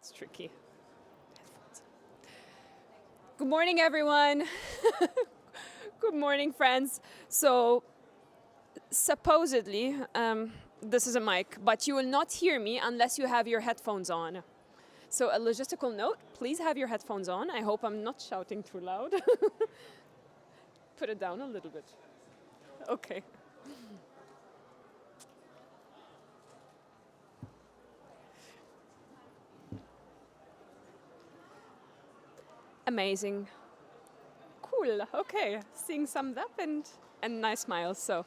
That's tricky. Good morning, everyone. Good morning, friends. So, supposedly, this is a mic, but you will not hear me unless you have your headphones on. So, a logistical note, please have your headphones on. I hope I'm not shouting too loud. Put it down a little bit. Okay. Amazing. Cool. Okay. Seeing thumbs up and nice smiles. So,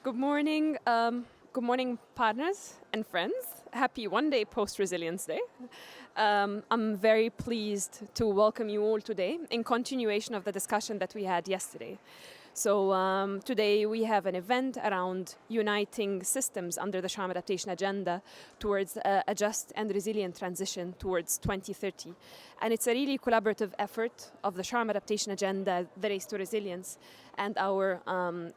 good morning. Good morning, partners and friends. Happy one day post Resilience Day. I'm very pleased to welcome you all today in continuation of the discussion that we had yesterday. So today we have an event around uniting systems under the Sharm Adaptation Agenda towards a just and resilient transition towards 2030. And it's a really collaborative effort of the Sharm Adaptation Agenda, the Race to Resilience, and our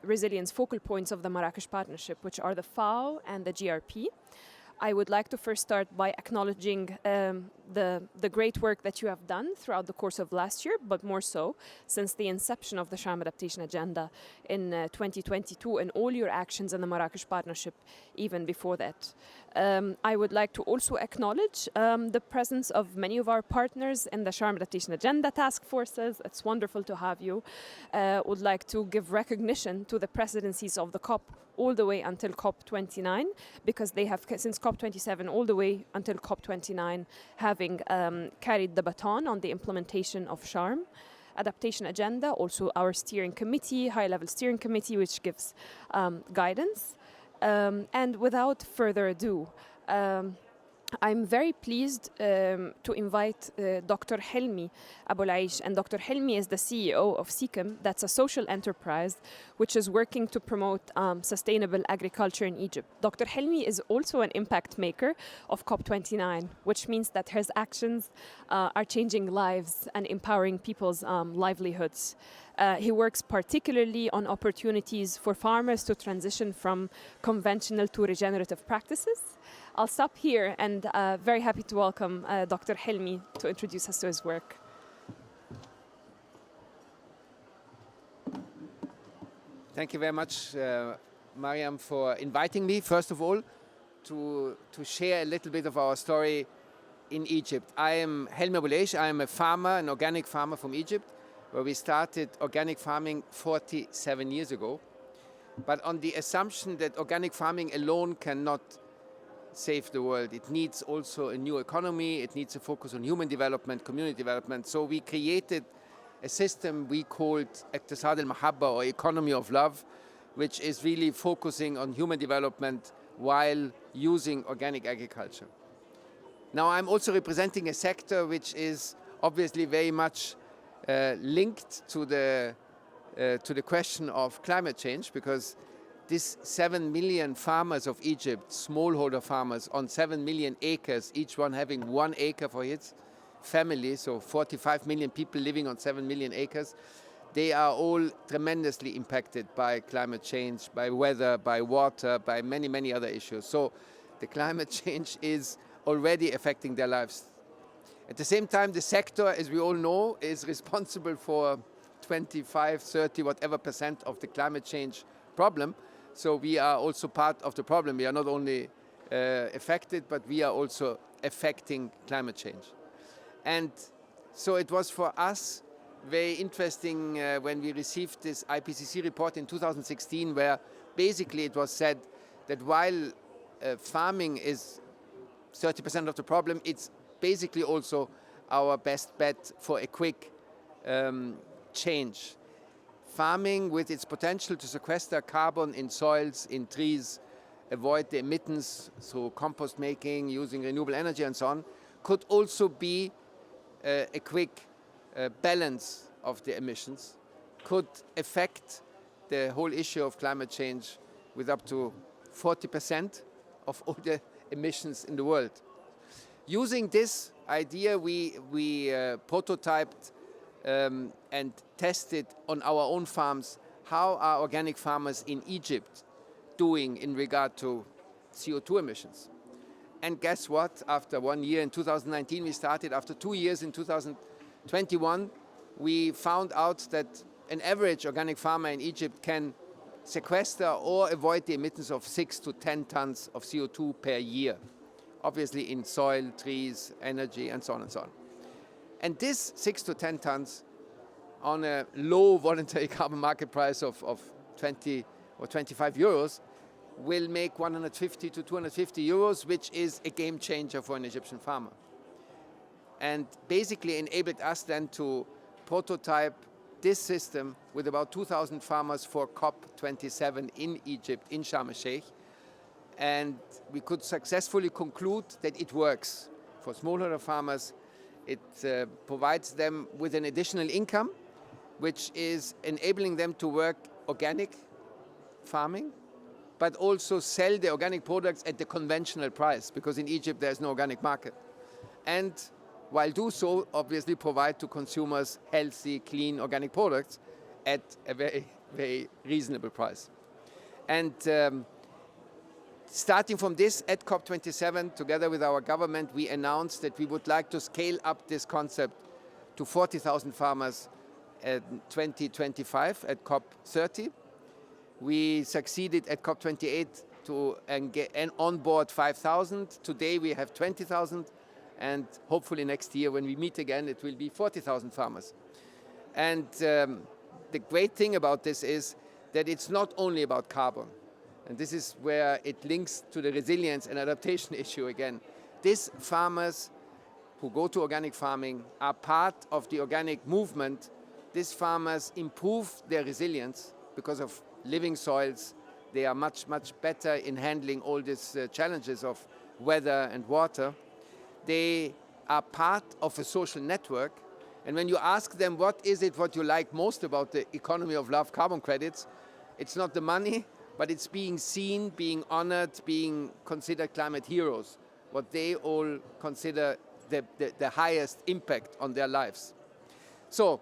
resilience focal points of the Marrakesh Partnership, which are the FAO and the GRP. I would like to first start by acknowledging the great work that you have done throughout the course of last year, but more so since the inception of the Sharm Adaptation Agenda in 2022 and all your actions in the Marrakesh Partnership even before that. I would like to also acknowledge the presence of many of our partners in the Sharm Adaptation Agenda task forces. It's wonderful to have you. Would like to give recognition to the presidencies of the COP all the way until COP29, because they have, since COP27 all the way until COP29, having carried the baton on the implementation of Sharm Adaptation Agenda, also our steering committee, high-level steering committee, which gives guidance. And without further ado, I'm very pleased to invite Dr. Helmi Abolaish, and Dr. Helmi is the CEO of SICM. That's a social enterprise which is working to promote sustainable agriculture in Egypt. Dr. Helmi is also an impact maker of COP29, which means that his actions are changing lives and empowering people's livelihoods. He works particularly on opportunities for farmers to transition from conventional to regenerative practices. I'll stop here and very happy to welcome Dr. Helmi to introduce us to his work. Thank you very much, Mariam, for inviting me, first of all, to share a little bit of our story in Egypt. I am Helmi Abolaish. I am a farmer, an organic farmer from Egypt, where we started organic farming 47 years ago. But on the assumption that organic farming alone cannot save the world. It needs also a new economy. It needs a focus on human development, community development. So we created a system we called Iqtisad al-Mahabba, or economy of love, which is really focusing on human development while using organic agriculture. Now I'm also representing a sector which is obviously very much linked to the question of climate change, because these 7 million farmers of Egypt, smallholder farmers on 7 million acres, each one having 1 acre for his family, so 45 million people living on 7 million acres, they are all tremendously impacted by climate change, by weather, by water, by many, many other issues. So the climate change is already affecting their lives. At the same time, the sector, as we all know, is responsible for 25, 30, whatever % of the climate change problem. So we are also part of the problem. We are not only affected, but we are also affecting climate change. And so it was for us very interesting when we received this IPCC report in 2016, where basically it was said that while farming is 30% of the problem, it's basically also our best bet for a quick change. Farming, with its potential to sequester carbon in soils, in trees, avoid the emittance through compost making, using renewable energy and so on, could also be a quick balance of the emissions, could affect the whole issue of climate change with up to 40% of all the emissions in the world. Using this idea, we prototyped and tested on our own farms how are organic farmers in Egypt doing in regard to CO2 emissions. And guess what? After 1 year in 2019, we started. After 2 years in 2021, we found out that an average organic farmer in Egypt can sequester or avoid the emissions of 6 to 10 tons of CO2 per year. Obviously in soil, trees, energy, and so on and so on. And this 6 to 10 tons on a low voluntary carbon market price of 20 or 25 euros will make 150 to 250 euros, which is a game changer for an Egyptian farmer. And basically enabled us then to prototype this system with about 2,000 farmers for COP27 in Egypt, in Sharm el-Sheikh. And we could successfully conclude that it works. For smallholder farmers, it provides them with an additional income, which is enabling them to work organic farming, but also sell the organic products at the conventional price, because in Egypt there's no organic market. And while do so, obviously provide to consumers healthy, clean, organic products at a very, very reasonable price. And starting from this, at COP27, together with our government, we announced that we would like to scale up this concept to 40,000 farmers in 2025 at COP30. We succeeded at COP28 to onboard 5,000. Today we have 20,000, and hopefully next year when we meet again it will be 40,000 farmers. And the great thing about this is that it's not only about carbon, and this is where it links to the resilience and adaptation issue again. These farmers who go to organic farming are part of the organic movement. These farmers improve their resilience because of living soils. They are much, much better in handling all these challenges of weather and water. They are part of a social network. And when you ask them what you like most about the economy of love carbon credits, it's not the money, but it's being seen, being honored, being considered climate heroes, what they all consider the highest impact on their lives. So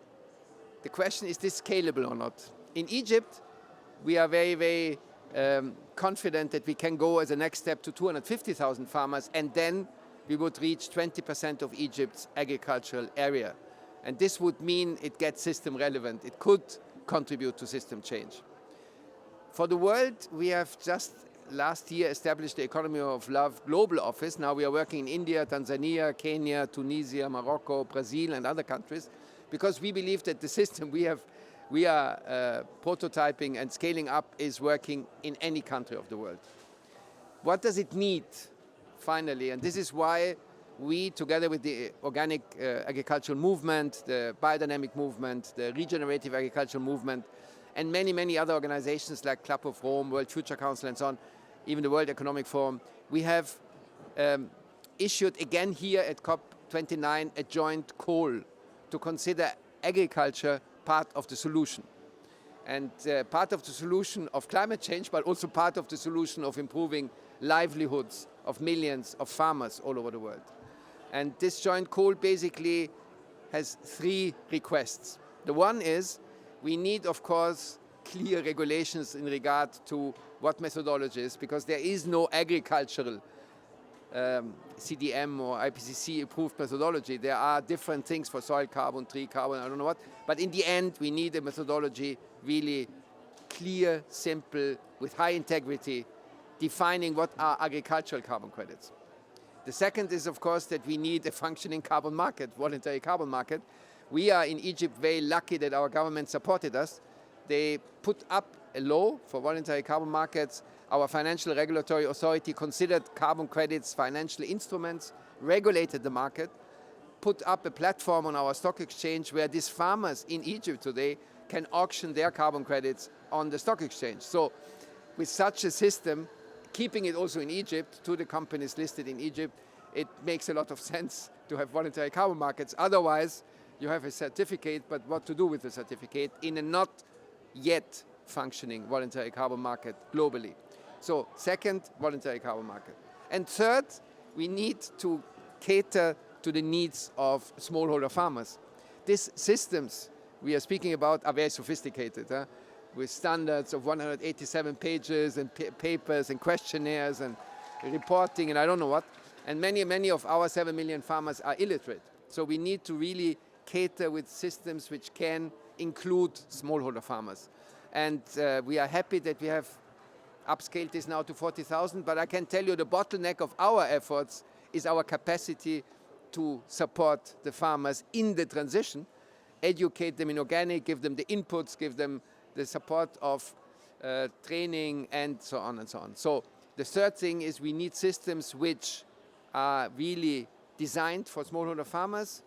the question, is this scalable or not? In Egypt, we are very, very confident that we can go as a next step to 250,000 farmers, and then we would reach 20% of Egypt's agricultural area. And this would mean it gets system relevant. It could contribute to system change. For the world, we have just last year established the Economy of Love Global Office. Now we are working in India, Tanzania, Kenya, Tunisia, Morocco, Brazil, and other countries, because we believe that the system we are prototyping and scaling up is working in any country of the world. What does it need, finally? And this is why we, together with the organic agricultural movement, the biodynamic movement, the regenerative agricultural movement, and many, many other organizations like Club of Rome, World Future Council, and so on, even the World Economic Forum, we have issued again here at COP29 a joint call to consider agriculture part of the solution. And part of the solution of climate change, but also part of the solution of improving livelihoods of millions of farmers all over the world. And this joint call basically has 3 requests. The one is, we need, of course, clear regulations in regard to what methodologies, because there is no agricultural CDM or IPCC approved methodology. There are different things for soil carbon, tree carbon, I don't know what. But in the end, we need a methodology really clear, simple, with high integrity, defining what are agricultural carbon credits. The second is, of course, that we need a functioning carbon market, voluntary carbon market. We are in Egypt very lucky that our government supported us. They put up a law for voluntary carbon markets. Our financial regulatory authority considered carbon credits financial instruments, regulated the market, put up a platform on our stock exchange where these farmers in Egypt today can auction their carbon credits on the stock exchange. So with such a system, keeping it also in Egypt to the companies listed in Egypt, it makes a lot of sense to have voluntary carbon markets. Otherwise, you have a certificate, but what to do with the certificate in a not yet functioning voluntary carbon market globally. So second, voluntary carbon market. And third, we need to cater to the needs of smallholder farmers. These systems we are speaking about are very sophisticated, with standards of 187 pages and papers and questionnaires and reporting and I don't know what. And many of our 7 million farmers are illiterate. So we need to really cater with systems which can include smallholder farmers. And we are happy that we have upscaled this now to 40,000, but I can tell you the bottleneck of our efforts is our capacity to support the farmers in the transition, educate them in organic, give them the inputs, give them the support of training, and so on and so on. So the third thing is we need systems which are really designed for smallholder farmers,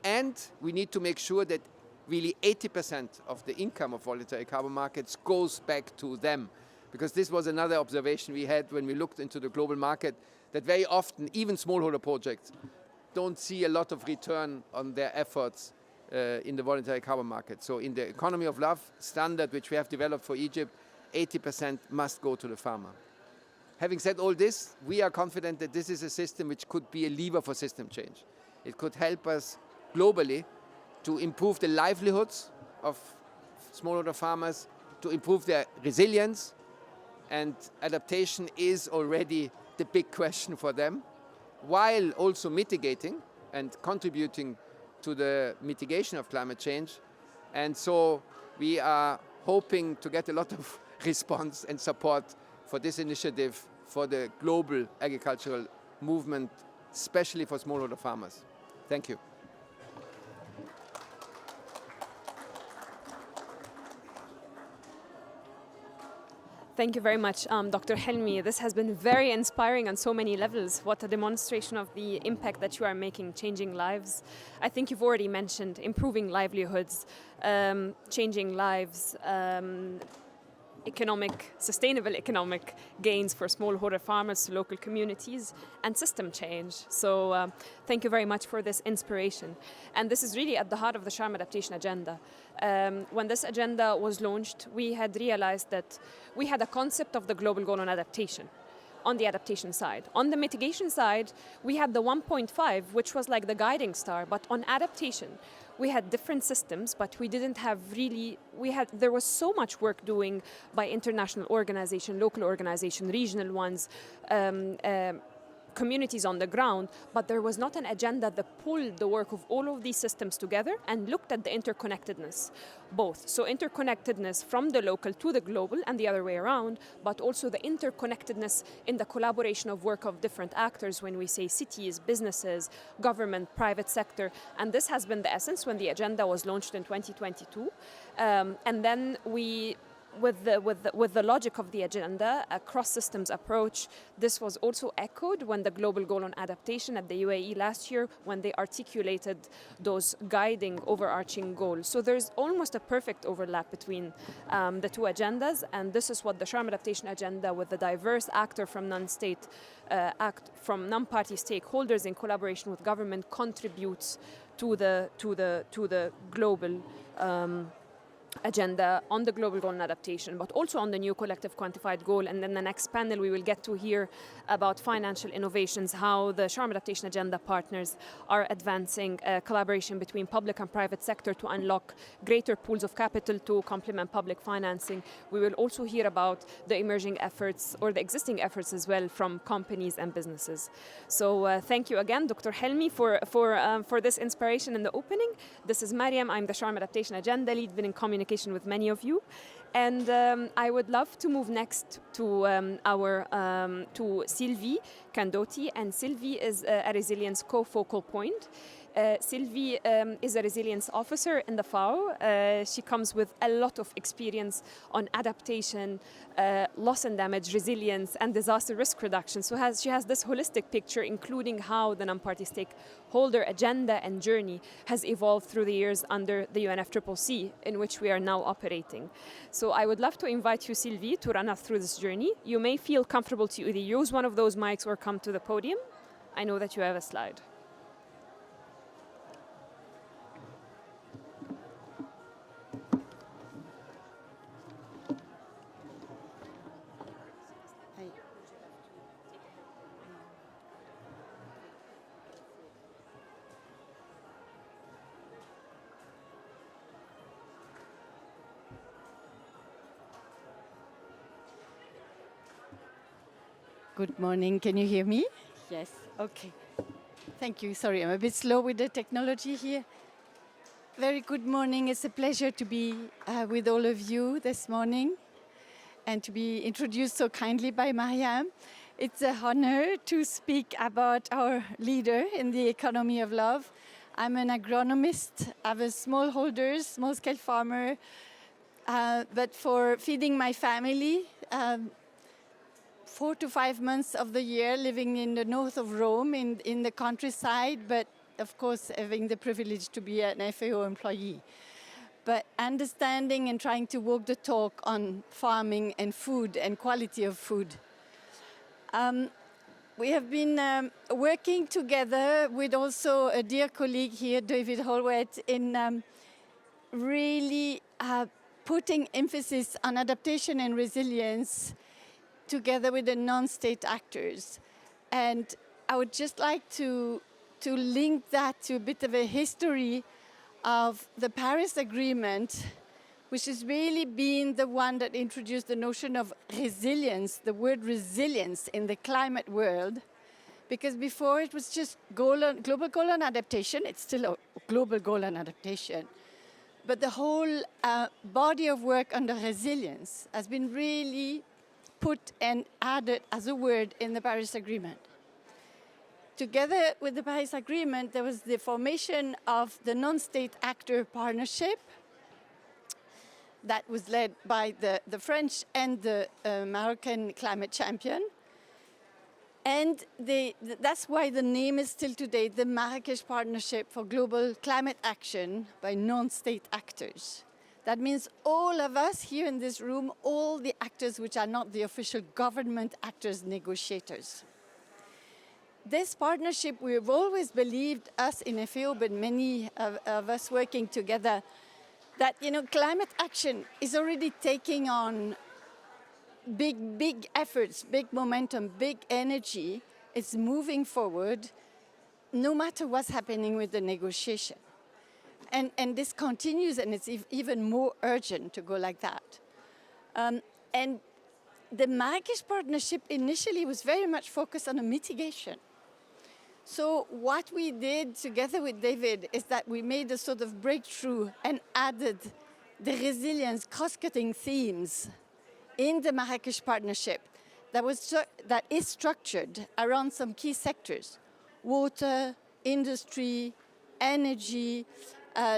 and we need to make sure that really 80% of the income of voluntary carbon markets goes back to them. Because this was another observation we had when we looked into the global market, that very often even smallholder projects don't see a lot of return on their efforts in the voluntary carbon market. So in the economy of love standard, which we have developed for Egypt, 80% must go to the farmer. Having said all this, we are confident that this is a system which could be a lever for system change. It could help us globally to improve the livelihoods of smallholder farmers, to improve their resilience, and adaptation is already the big question for them, while also mitigating and contributing to the mitigation of climate change. And so we are hoping to get a lot of response and support for this initiative for the global agricultural movement, especially for smallholder farmers. Thank you. Thank you very much, Dr. Helmi. This has been very inspiring on so many levels. What a demonstration of the impact that you are making, changing lives. I think you've already mentioned improving livelihoods, changing lives, sustainable economic gains for smallholder farmers, local communities, and system change. So thank you very much for this inspiration. And this is really at the heart of the Sharm Adaptation Agenda. When this agenda was launched, we had realized that we had a concept of the global goal on adaptation, on the adaptation side. On the mitigation side, we had the 1.5, which was like the guiding star, but on adaptation, we had different systems, but we didn't have really, there was so much work doing by international organization, local organization, regional ones, communities on the ground, but there was not an agenda that pulled the work of all of these systems together and looked at the interconnectedness, both. So interconnectedness from the local to the global and the other way around, but also the interconnectedness in the collaboration of work of different actors when we say cities, businesses, government, private sector. And this has been the essence when the agenda was launched in 2022. And then we, with the logic of the agenda, a cross-systems approach, this was also echoed when the global goal on adaptation at the UAE last year, when they articulated those guiding overarching goals. So there's almost a perfect overlap between the two agendas, and this is what the Sharm Adaptation Agenda, with the diverse actor from non-party stakeholders in collaboration with government, contributes to the global agenda on the global goal and adaptation, but also on the new collective quantified goal. And then the next panel, we will get to hear about financial innovations, how the Sharm Adaptation Agenda partners are advancing collaboration between public and private sector to unlock greater pools of capital to complement public financing. We will also hear about the emerging efforts, or the existing efforts as well, from companies and businesses. So thank you again, Dr. Helmi, for this inspiration in the opening. This is Mariam. I'm the Sharm Adaptation Agenda lead, been in communication with many of you, and I would love to move next to to Sylvie Candotti, and Sylvie is a resilience co-focal point. Sylvie is a resilience officer in the FAO. She comes with a lot of experience on adaptation, loss and damage, resilience, and disaster risk reduction. So she has this holistic picture, including how the non-party stakeholder agenda and journey has evolved through the years under the UNFCCC, in which we are now operating. So I would love to invite you, Sylvie, to run us through this journey. You may feel comfortable to either use one of those mics or come to the podium. I know that you have a slide. Good morning. Can you hear me? Yes. Okay. Thank you. Sorry, I'm a bit slow with the technology here. Very good morning. It's a pleasure to be with all of you this morning and to be introduced so kindly by Mariam. It's an honor to speak about our leader in the economy of love. I'm an agronomist. I'm a smallholder, small-scale farmer, but for feeding my family, 4 to 5 months of the year living in the north of Rome, in the countryside, but of course having the privilege to be an FAO employee. But understanding and trying to walk the talk on farming and food and quality of food. We have been working together with also a dear colleague here, David Holwett, in really putting emphasis on adaptation and resilience together with the non-state actors. And I would just like to link that to a bit of a history of the Paris Agreement, which has really been the one that introduced the notion of resilience, the word resilience in the climate world. Because before it was just global goal on adaptation, it's still a global goal on adaptation. But the whole body of work under resilience has been really put and added as a word in the Paris Agreement. Together with the Paris Agreement, there was the formation of the non-state actor partnership that was led by the French and the Moroccan climate champion. And that's why the name is still today the Marrakesh Partnership for Global Climate Action by Non-State Actors. That means all of us here in this room, all the actors which are not the official government actors, negotiators. This partnership, we've always believed, us in FAO, but many of us working together, that climate action is already taking on big efforts, big momentum, big energy. It's moving forward no matter what's happening with the negotiation. And this continues, and it's even more urgent to go like that. And the Marrakesh Partnership initially was very much focused on a mitigation. So what we did together with David is that we made a sort of breakthrough and added the resilience cross-cutting themes in the Marrakesh Partnership that is structured around some key sectors: water, industry, energy,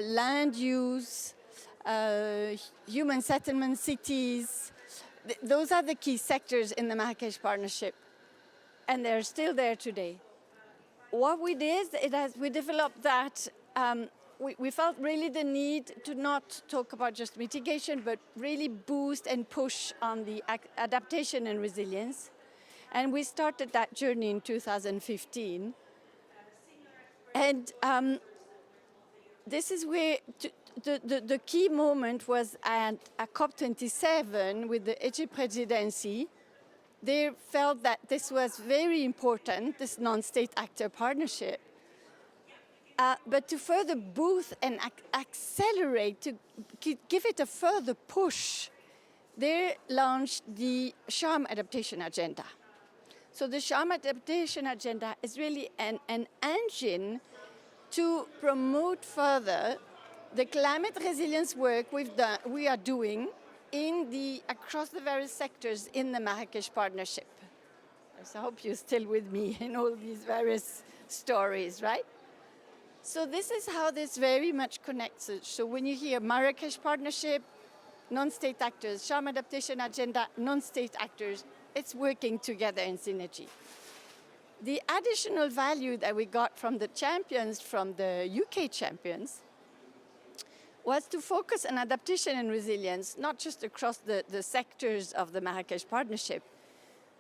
land use, human settlement, cities. Those are the key sectors in the Marrakesh Partnership, and they're still there today. What we did is we developed that. We felt really the need to not talk about just mitigation, but really boost and push on the adaptation and resilience. And we started that journey in 2015. And this is where the key moment was at COP27 with the Egypt presidency. They felt that this was very important, this non-state actor partnership. But to further boost and accelerate, to give it a further push, they launched the Sharm Adaptation Agenda. So the Sharm Adaptation Agenda is really an engine to promote further the climate resilience work we are doing across the various sectors in the Marrakesh Partnership. So I hope you're still with me in all these various stories, right? So this is how this very much connects. So when you hear Marrakesh Partnership, non-state actors, Sharm Adaptation Agenda, non-state actors, it's working together in synergy. The additional value that we got from the champions, from the UK champions, was to focus on adaptation and resilience, not just across the sectors of the Marrakesh Partnership,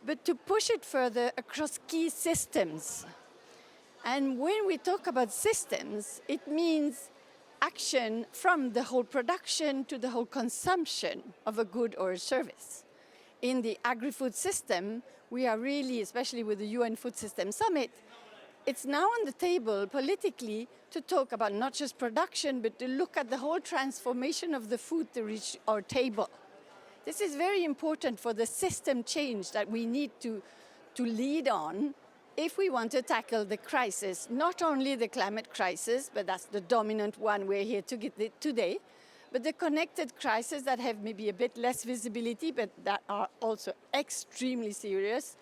but to push it further across key systems. And when we talk about systems, it means action from the whole production to the whole consumption of a good or a service. In the agri-food system, we are really, especially with the UN Food System Summit, it's now on the table politically to talk about not just production, but to look at the whole transformation of the food to reach our table. This is very important for the system change that we need to lead on if we want to tackle the crisis, not only the climate crisis, but that's the dominant one we're here to get today, but the connected crises that have maybe a bit less visibility, but that are also extremely serious: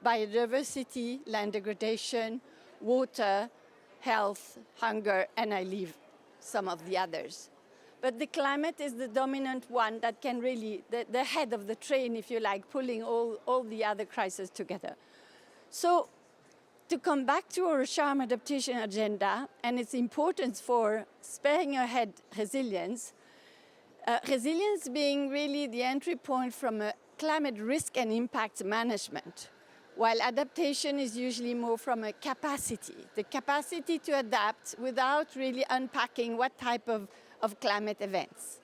biodiversity, land degradation, water, health, hunger, and I leave some of the others. But the climate is the dominant one that can really, the head of the train, if you like, pulling all the other crises together. So to come back to our Sharm adaptation agenda and its importance for sparing ahead resilience, resilience being really the entry point from a climate risk and impact management, while adaptation is usually more from a capacity, the capacity to adapt without really unpacking what type of climate events.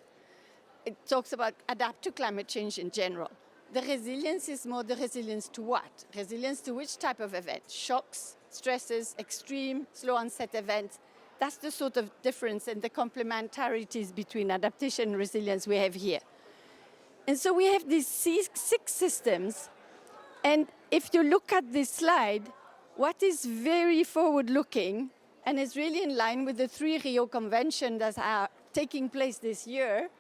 It talks about adapt to climate change in general. The resilience is more the resilience to what? Resilience to which type of event? Shocks, stresses, extreme, slow onset events. That's the sort of difference and the complementarities between adaptation and resilience we have here. And so we have these six systems. And if you look at this slide, what is very forward-looking and is really in line with the 3 Rio Conventions that are taking place this year,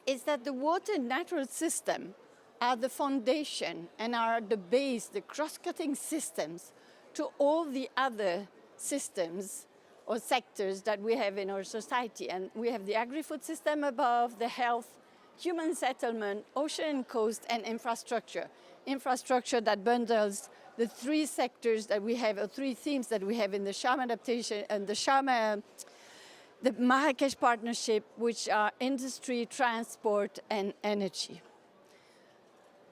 is that the water natural system are the foundation and are the base, the cross-cutting systems to all the other systems or sectors that we have in our society. And we have the agri-food system above, the health, human settlement, ocean and coast, and infrastructure. Infrastructure that bundles the 3 sectors that we have, or 3 themes that we have in the Sharm adaptation and the Marrakesh partnership, which are industry, transport, and energy.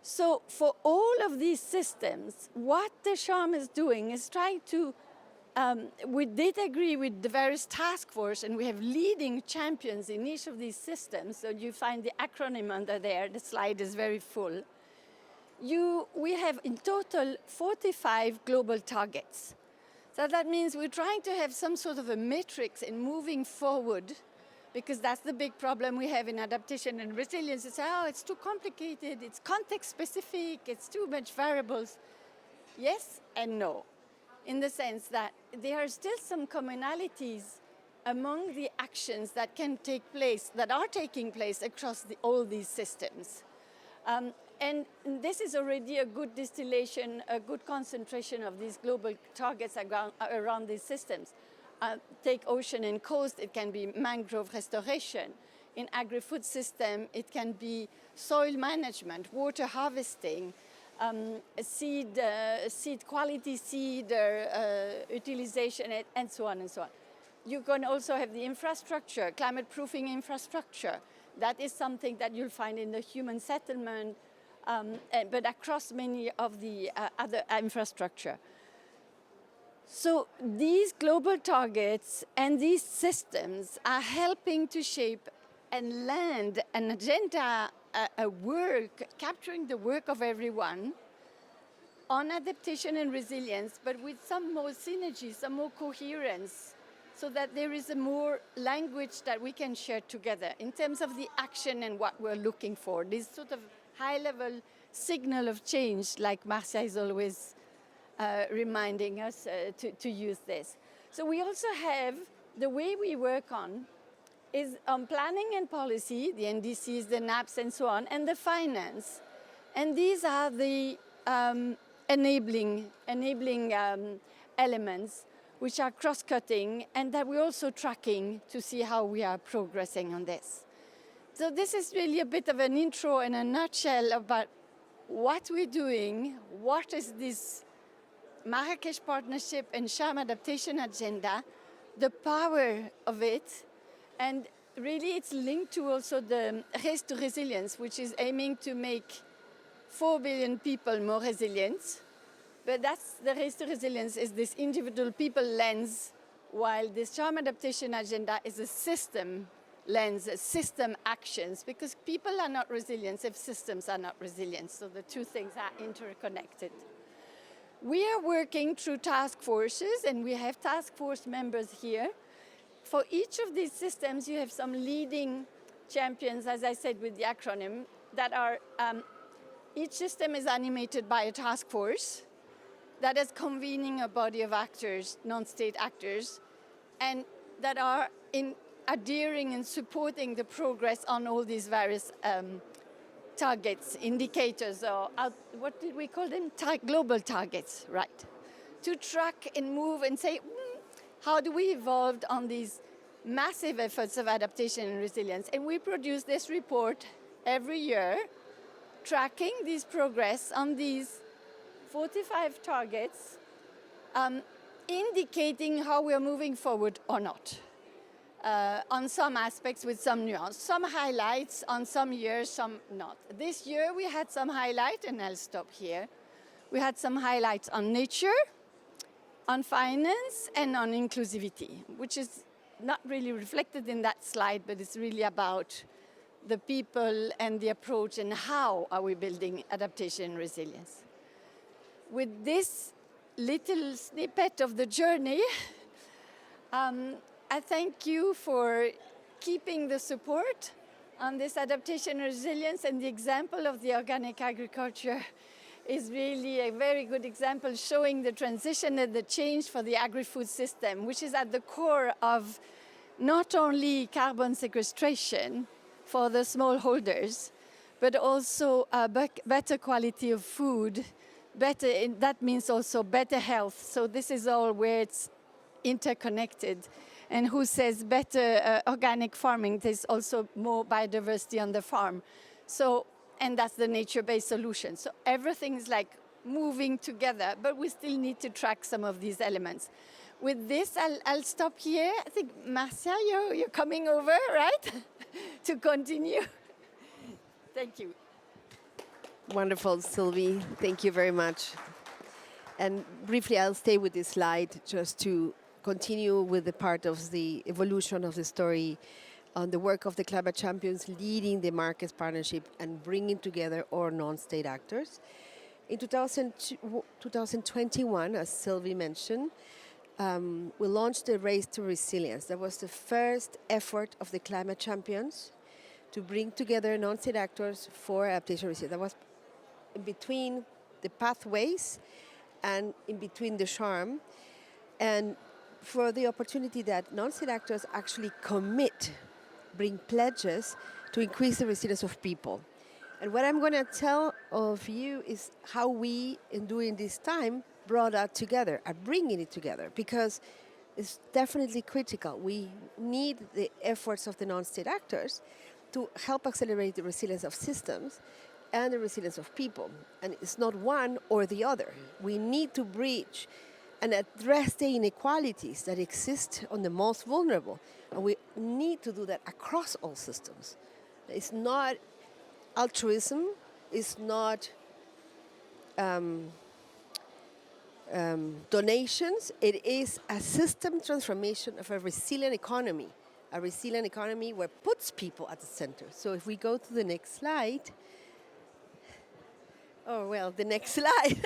So for all of these systems, what the Sharm is doing is trying to, we did agree with the various task force, and we have leading champions in each of these systems. So you find the acronym under there. The slide is very full. We have in total 45 global targets. So that means we're trying to have some sort of a matrix in moving forward, because that's the big problem we have in adaptation and resilience. It's, it's too complicated, it's context specific, it's too much variables. Yes and no, in the sense that there are still some commonalities among the actions that can take place, that are taking place across all these systems. And this is already a good distillation, a good concentration of these global targets around these systems. Take ocean and coast, it can be mangrove restoration. In agri-food system, it can be soil management, water harvesting, quality seed utilization, and so on and so on. You can also have the infrastructure, climate-proofing infrastructure. That is something that you'll find in the human settlement, but across many of the other infrastructure. So these global targets and these systems are helping to shape and land an agenda, a work, capturing the work of everyone on adaptation and resilience, but with some more synergy, some more coherence, so that there is a more language that we can share together in terms of the action and what we're looking for. This sort of high-level signal of change, like Marcia is always reminding us to use this. So we also have the way we work on is on planning and policy, the NDCs, the NAPs, and so on, and the finance. And these are the enabling elements which are cross-cutting and that we're also tracking to see how we are progressing on this. So this is really a bit of an intro in a nutshell about what we're doing, what is this Marrakesh partnership and Sharm adaptation agenda, the power of it, and really it's linked to also the Race to Resilience, which is aiming to make 4 billion people more resilient. But that's the Race to Resilience is this individual people lens, while this Sharm adaptation agenda is a system lens, system actions, because people are not resilient if systems are not resilient. So the two things are interconnected. We are working through task forces, and we have task force members here. For each of these systems, you have some leading champions, as I said with the acronym, that are, each system is animated by a task force. that is convening a body of actors, non-state actors, and that are adhering and supporting the progress on all these various targets, indicators, or what did we call them? Global targets, right? To track and move and say, how do we evolve on these massive efforts of adaptation and resilience? And we produce this report every year, tracking this progress on these 45 targets, indicating how we are moving forward or not. On some aspects with some nuance. Some highlights on some years, some not. This year we had some highlight, and I'll stop here. We had some highlights on nature, on finance, and on inclusivity, which is not really reflected in that slide, but it's really about the people and the approach and how are we building adaptation and resilience. With this little snippet of the journey, I thank you for keeping the support on this adaptation and resilience, and the example of the organic agriculture is really a very good example showing the transition and the change for the agri-food system, which is at the core of not only carbon sequestration for the smallholders, but also better quality of food. That means also better health. So this is all where it's interconnected. And who says better organic farming, there's also more biodiversity on the farm. So, and that's the nature-based solution. So everything is like moving together, but we still need to track some of these elements. With this, I'll stop here. I think, Marcia, you're coming over, right? To continue. Thank you. Wonderful, Sylvie. Thank you very much. And briefly, I'll stay with this slide just to continue with the part of the evolution of the story on the work of the Climate Champions leading the Marrakesh Partnership and bringing together all non-state actors. In 2021, as Sylvie mentioned, we launched the Race to Resilience. That was the first effort of the Climate Champions to bring together non-state actors for adaptation resilience. That was in between the pathways and in between the charm. And for the opportunity that non-state actors actually commit, bring pledges to increase the resilience of people. And what I'm going to tell of you is how we, in doing this time, brought that together, are bringing it together, because it's definitely critical. We need the efforts of the non-state actors to help accelerate the resilience of systems and the resilience of people. And it's not one or the other. We need to bridge and address the inequalities that exist on the most vulnerable. And we need to do that across all systems. It's not altruism, it's not donations, it is a system transformation of a resilient economy where it puts people at the center. So if we go to the next slide, the next slide.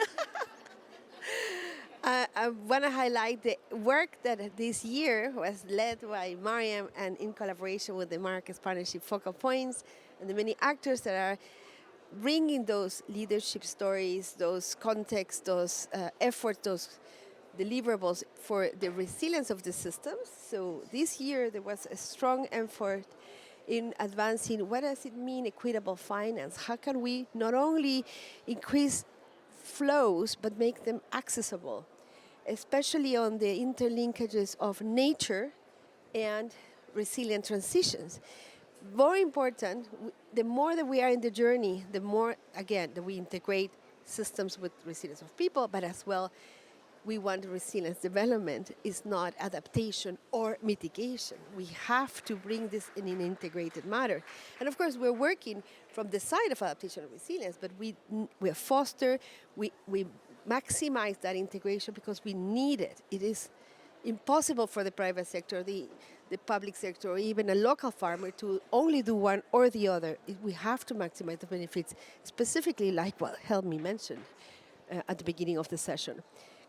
I want to highlight the work that this year was led by Mariam and in collaboration with the Marrakesh Partnership Focal Points and the many actors that are bringing those leadership stories, those contexts, those efforts, those deliverables for the resilience of the systems. So this year there was a strong effort in advancing what does it mean equitable finance? How can we not only increase flows but make them accessible, especially on the interlinkages of nature and resilient transitions. More important, the more that we are in the journey, the more, again, that we integrate systems with resilience of people, but as well, we want resilience development is not adaptation or mitigation. We have to bring this in an integrated manner. And of course, we're working from the side of adaptation and resilience, but we foster, we maximize that integration because we need it. It is impossible for the private sector, the public sector, or even a local farmer to only do one or the other. We have to maximize the benefits, specifically like what Helmi mentioned at the beginning of the session.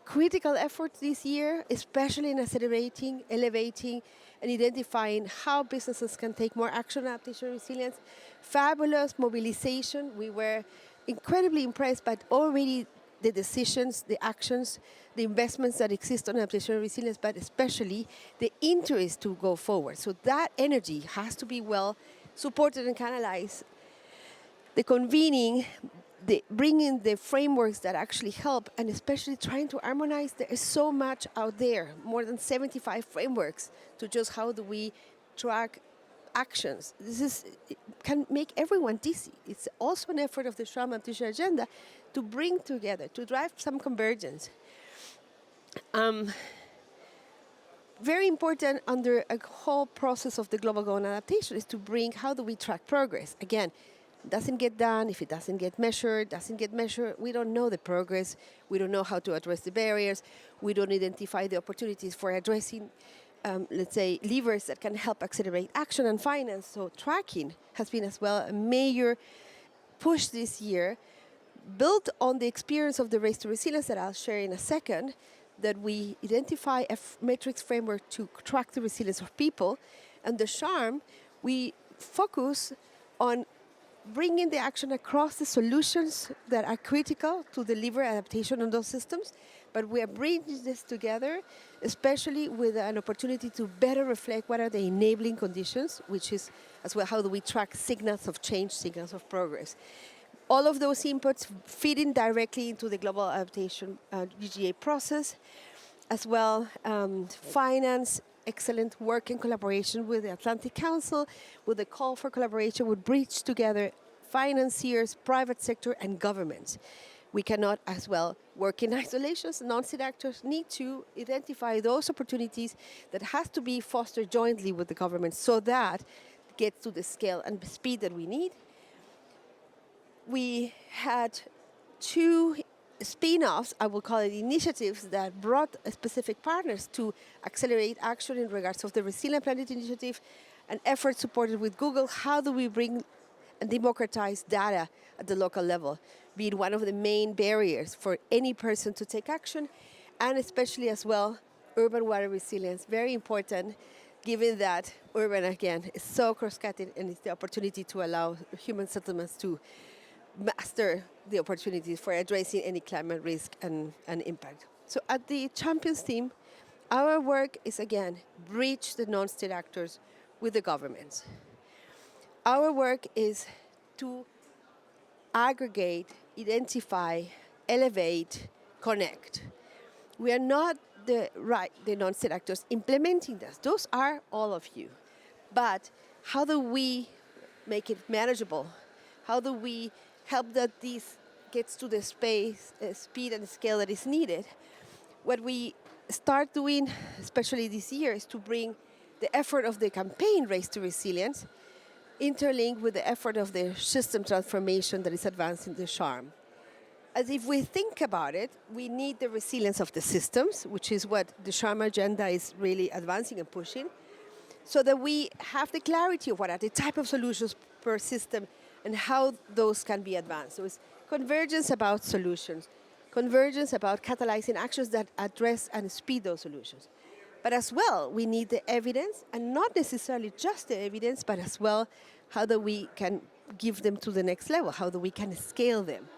Critical efforts this year, especially in accelerating, elevating, and identifying how businesses can take more action on adaptation and resilience. Fabulous mobilization. We were incredibly impressed by already the decisions, the actions, the investments that exist on adaptation and resilience, but especially the interest to go forward. So that energy has to be well supported and canalized. The convening, the bringing the frameworks that actually help, and especially trying to harmonize. There is so much out there, more than 75 frameworks to just how do we track actions. It can make everyone dizzy. It's also an effort of the Sharm adaptation agenda to bring together, to drive some convergence. Very important under a whole process of the global goal and adaptation is to bring how do we track progress. Again, doesn't get done if it doesn't get measured, we don't know the progress, we don't know how to address the barriers, we don't identify the opportunities for addressing, let's say, levers that can help accelerate action and finance. So tracking has been as well a major push this year, built on the experience of the Race to Resilience that I'll share in a second, that we identify a metrics framework to track the resilience of people. And the Sharm, we focus on bringing the action across the solutions that are critical to deliver adaptation on those systems, but we are bringing this together, especially with an opportunity to better reflect what are the enabling conditions, which is as well how do we track signals of change, signals of progress. All of those inputs feeding directly into the global adaptation GGA process, as well finance, excellent work in collaboration with the Atlantic Council, with a call for collaboration, would bridge together financiers, private sector, and governments. We cannot as well work in isolation. Non-state actors need to identify those opportunities that has to be fostered jointly with the government so that it gets to the scale and the speed that we need. We had 2 spin-offs, I will call it initiatives, that brought specific partners to accelerate action in regards of the Resilient Planet Initiative, an effort supported with Google. How do we bring and democratize data at the local level, be it one of the main barriers for any person to take action, and especially as well, urban water resilience, very important, given that urban, again, is so cross-cutting and it's the opportunity to allow human settlements to master the opportunities for addressing any climate risk and impact. So at the Champions team, our work is, again, bridge the non-state actors with the governments. Our work is to aggregate, identify, elevate, connect. We are not the non-state actors implementing this. Those are all of you. But how do we make it manageable? How do we help that this gets to the speed and scale that is needed? What we start doing, especially this year, is to bring the effort of the campaign Race to Resilience interlinked with the effort of the system transformation that is advancing the Sharm. As if we think about it, we need the resilience of the systems, which is what the Sharm agenda is really advancing and pushing, so that we have the clarity of what are the type of solutions per system and how those can be advanced. So it's convergence about solutions, convergence about catalyzing actions that address and speed those solutions. But as well, we need the evidence, and not necessarily just the evidence, but as well, how that we can give them to the next level, how that we can scale them.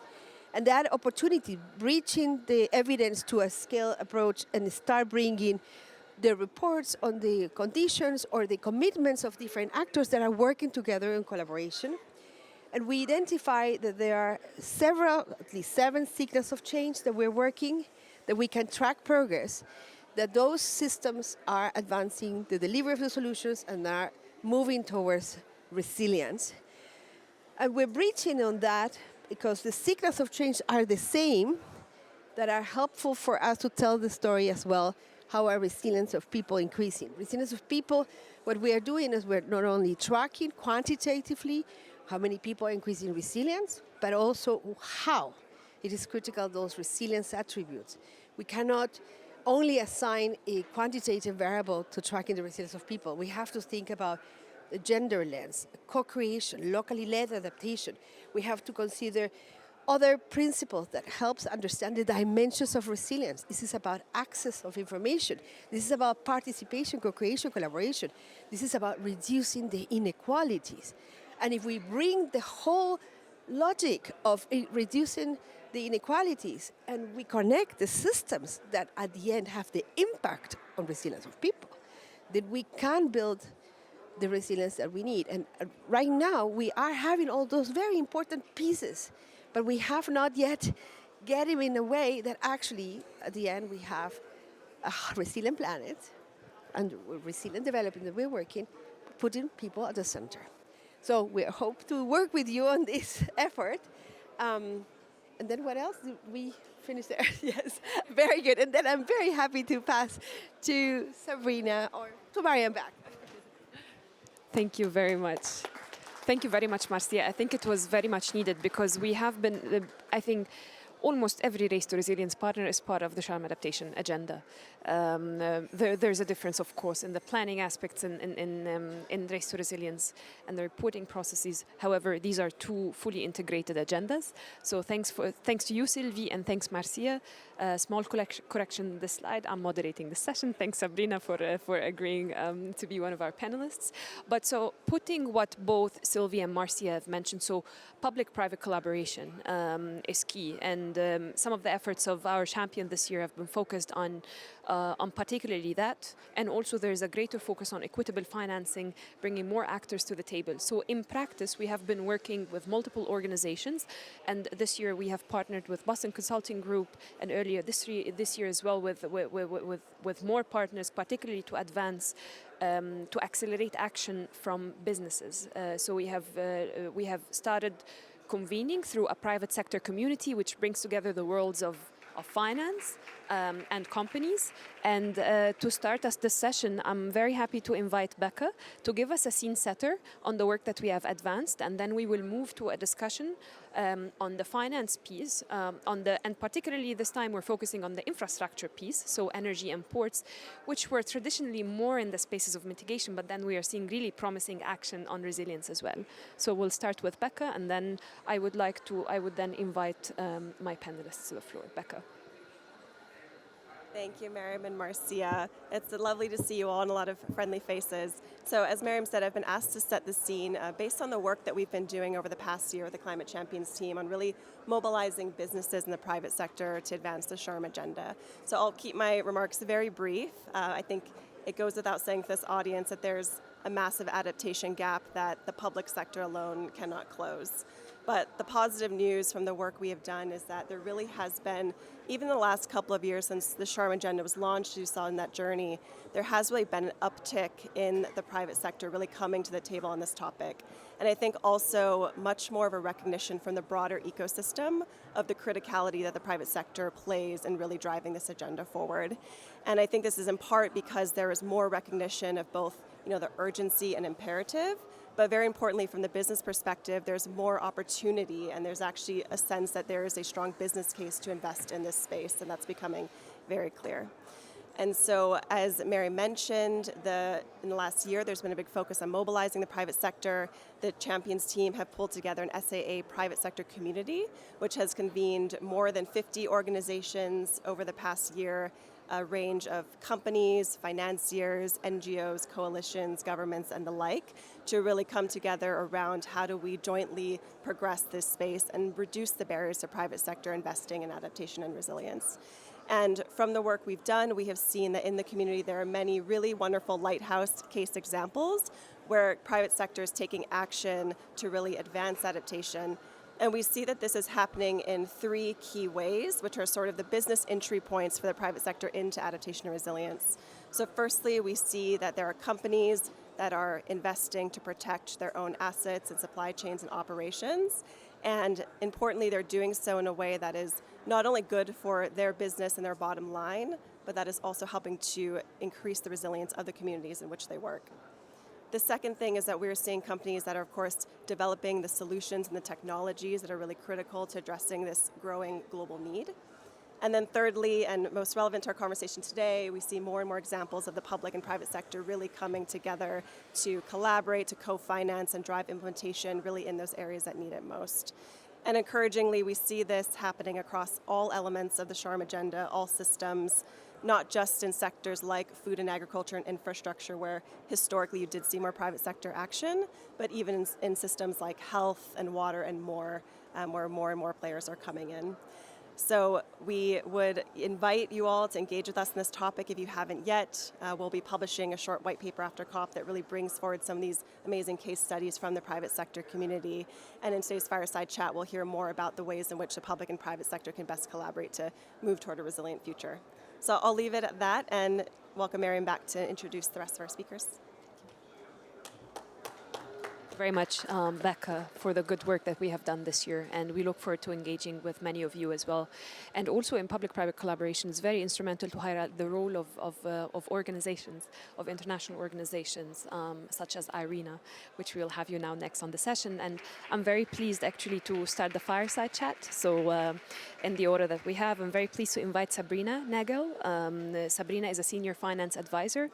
And that opportunity, reaching the evidence to a scale approach and start bringing the reports on the conditions or the commitments of different actors that are working together in collaboration. And we identify that there are several, at least 7 signals of change that we're working, that we can track progress, that those systems are advancing the delivery of the solutions and are moving towards resilience. And we're breaching on that because the signals of change are the same, that are helpful for us to tell the story as well, how our resilience of people increasing. Resilience of people, what we are doing is we're not only tracking quantitatively how many people are increasing resilience, but also how. It is critical, those resilience attributes. We cannot only assign a quantitative variable to tracking the resilience of people. We have to think about the gender lens, co-creation, locally led adaptation. We have to consider other principles that helps understand the dimensions of resilience. This is about access of information. This is about participation, co-creation, collaboration. This is about reducing the inequalities. And if we bring the whole logic of reducing the inequalities, and we connect the systems that at the end have the impact on resilience of people, that we can build the resilience that we need. And right now we are having all those very important pieces, but we have not yet get them in a way that actually at the end we have a resilient planet and resilient development that we're working, putting people at the center. So we hope to work with you on this effort. And then what else? Did we finish there? Yes, very good. And then I'm very happy to pass to Sabrina or to Mariam back. Thank you very much. Thank you very much, Marcia. I think it was very much needed because we have been, I think, almost every Race to Resilience partner is part of the Sharm adaptation agenda. There's a difference, of course, in the planning aspects in Race to Resilience and the reporting processes. However, these are two fully integrated agendas. So thanks to you, Sylvie, and thanks, Marcia. Small correction this slide. I'm moderating this session. Thanks, Sabrina, for agreeing to be one of our panelists. But so putting what both Sylvie and Marcia have mentioned, so public-private collaboration is key. And some of the efforts of our champion this year have been focused on particularly that. And also there's a greater focus on equitable financing, bringing more actors to the table. So in practice, we have been working with multiple organizations. And this year we have partnered with Boston Consulting Group, and earlier this year as well with more partners, particularly to advance to accelerate action from businesses. So we have started convening through a private sector community, which brings together the worlds of finance and companies. And to start us this session, I'm very happy to invite Becca to give us a scene setter on the work that we have advanced, and then we will move to a discussion on the finance piece, and particularly this time we're focusing on the infrastructure piece, so energy and ports, which were traditionally more in the spaces of mitigation, but then we are seeing really promising action on resilience as well. So we'll start with Becca, and then I would then invite my panelists to the floor. Becca. Thank you, Mariam and Marcia. It's lovely to see you all and a lot of friendly faces. So as Mariam said, I've been asked to set the scene based on the work that we've been doing over the past year with the Climate Champions team on really mobilizing businesses in the private sector to advance the Sharm agenda. So I'll keep my remarks very brief. I think it goes without saying to this audience that there's a massive adaptation gap that the public sector alone cannot close. But the positive news from the work we have done is that there really has been, even in the last couple of years since the Sharm agenda was launched, you saw in that journey, there has really been an uptick in the private sector really coming to the table on this topic. And I think also much more of a recognition from the broader ecosystem of the criticality that the private sector plays in really driving this agenda forward. And I think this is in part because there is more recognition of both, the urgency and imperative, but very importantly, from the business perspective, there's more opportunity, and there's actually a sense that there is a strong business case to invest in this space, and that's becoming very clear. And so, as Mary mentioned, in the last year, there's been a big focus on mobilizing the private sector. The Champions team have pulled together an SAA private sector community, which has convened more than 50 organizations over the past year, a range of companies, financiers, NGOs, coalitions, governments, and the like, to really come together around how do we jointly progress this space and reduce the barriers to private sector investing in adaptation and resilience. And from the work we've done, we have seen that in the community there are many really wonderful lighthouse case examples where private sector is taking action to really advance adaptation. And we see that this is happening in three key ways, which are sort of the business entry points for the private sector into adaptation and resilience. So firstly, we see that there are companies that are investing to protect their own assets and supply chains and operations. And importantly, they're doing so in a way that is not only good for their business and their bottom line, but that is also helping to increase the resilience of the communities in which they work. The second thing is that we're seeing companies that are, of course, developing the solutions and the technologies that are really critical to addressing this growing global need. And then thirdly, and most relevant to our conversation today, we see more and more examples of the public and private sector really coming together to collaborate, to co-finance and drive implementation really in those areas that need it most. And encouragingly, we see this happening across all elements of the SHARM agenda, all systems, not just in sectors like food and agriculture and infrastructure, where historically you did see more private sector action, but even in systems like health and water and more, where more and more players are coming in. So we would invite you all to engage with us in this topic if you haven't yet. We'll be publishing a short white paper after COP that really brings forward some of these amazing case studies from the private sector community. And in today's fireside chat, we'll hear more about the ways in which the public and private sector can best collaborate to move toward a resilient future. So I'll leave it at that and welcome Miriam back to introduce the rest of our speakers. Very much, Becca, for the good work that we have done this year, and we look forward to engaging with many of you as well. And also in public-private collaboration, it's very instrumental to highlight the role of organizations, of international organizations, such as IRENA, which we'll have you now next on the session. And I'm very pleased actually to start the fireside chat. So in the order that we have, I'm very pleased to invite Sabrina Nagel. Sabrina is a senior finance advisor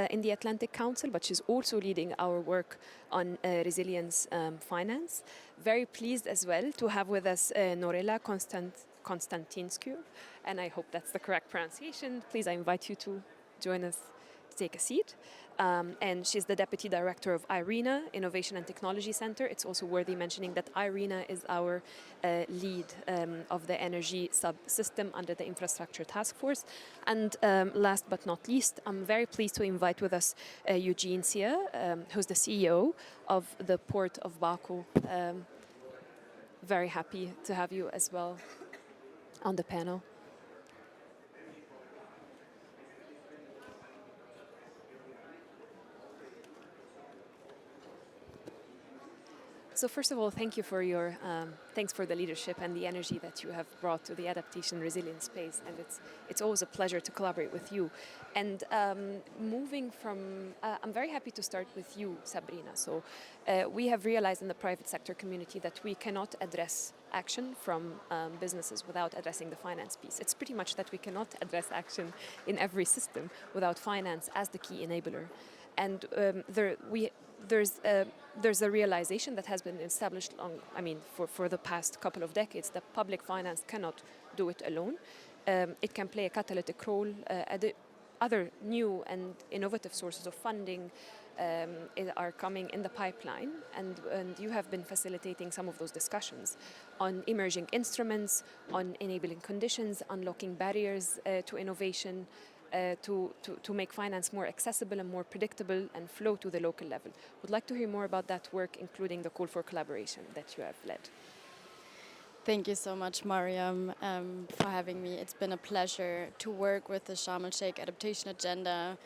in the Atlantic Council, but she's also leading our work on resilience finance. Very pleased as well to have with us Norela Konstantinescu, and I hope that's the correct pronunciation. Please, I invite you to join us to take a seat. And she's the Deputy Director of IRENA, Innovation and Technology Center. It's also worthy mentioning that IRENA is our lead of the energy subsystem under the Infrastructure Task Force. And last but not least, I'm very pleased to invite with us Eugene Sia, who's the CEO of the Port of Baku. Very happy to have you as well on the panel. So first of all, thank you for your thanks for the leadership and the energy that you have brought to the adaptation resilience space, and it's always a pleasure to collaborate with you. And moving from, I'm very happy to start with you, Sabrina. So we have realized in the private sector community that we cannot address action from businesses without addressing the finance piece. It's pretty much that we cannot address action in every system without finance as the key enabler. And there's a realization that has been established for the past couple of decades that public finance cannot do it alone. It can play a catalytic role. Other new and innovative sources of funding are coming in the pipeline, and you have been facilitating some of those discussions on emerging instruments, on enabling conditions, unlocking barriers to innovation, to make finance more accessible and more predictable and flow to the local level. Would like to hear more about that work, including the call for collaboration that you have led. Thank you so much, Mariam, for having me. It's been a pleasure to work with the Sharm el-Sheikh Adaptation Agenda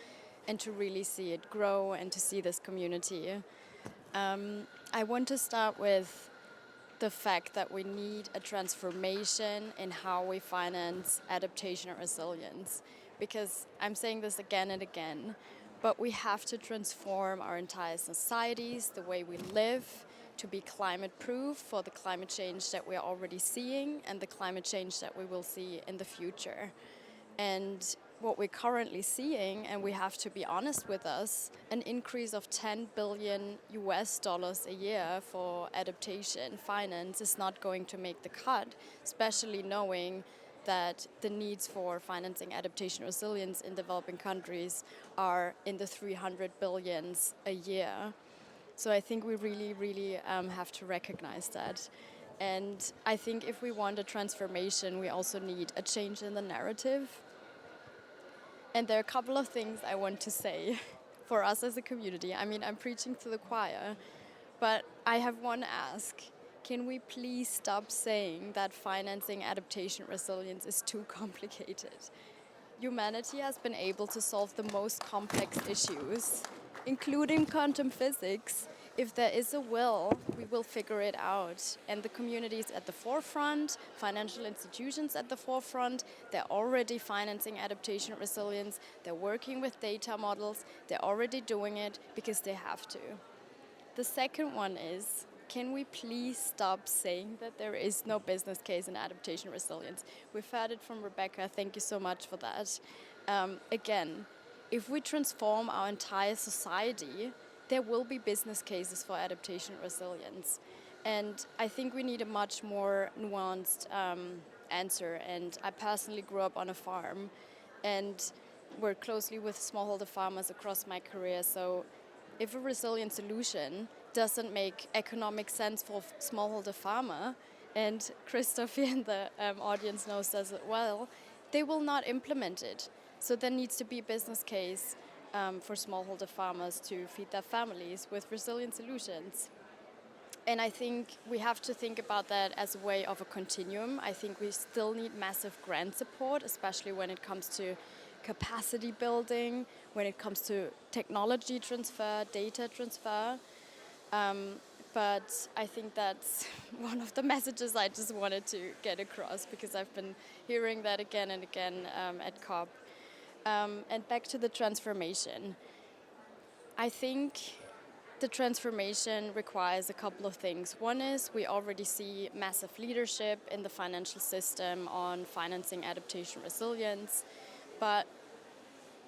and to really see it grow and to see this community. I want to start with the fact that we need a transformation in how we finance adaptation and resilience. Because I'm saying this again and again, but we have to transform our entire societies, the way we live, to be climate proof for the climate change that we're already seeing and the climate change that we will see in the future. And what we're currently seeing, and we have to be honest with us, an increase of $10 billion a year for adaptation finance is not going to make the cut, especially knowing that the needs for financing adaptation resilience in developing countries are in the 300 billions a year. So I think we really have to recognize that. And I think if we want a transformation, we also need a change in the narrative. And there are a couple of things I want to say for us as a community. I mean, I'm preaching to the choir, but I have one ask. Can we please stop saying that financing adaptation resilience is too complicated? Humanity has been able to solve the most complex issues, including quantum physics. If there is a will, we will figure it out. And the community is at the forefront, financial institutions at the forefront. They're already financing adaptation resilience. They're working with data models. They're already doing it because they have to. The second one is, can we please stop saying that there is no business case in adaptation resilience? We've heard it from Rebecca. Thank you so much for that. Again, if we transform our entire society, there will be business cases for adaptation resilience. And I think we need a much more nuanced answer. And I personally grew up on a farm and worked closely with smallholder farmers across my career. So if a resilient solution doesn't make economic sense for a smallholder farmer, and Christoph here in the audience knows this as well, they will not implement it. So there needs to be a business case for smallholder farmers to feed their families with resilient solutions. And I think we have to think about that as a way of a continuum. I think we still need massive grant support, especially when it comes to capacity building, when it comes to technology transfer, data transfer. But I think that's one of the messages I just wanted to get across, because I've been hearing that again and again at COP. And back to the transformation. I think the transformation requires a couple of things. One is we already see massive leadership in the financial system on financing adaptation resilience, but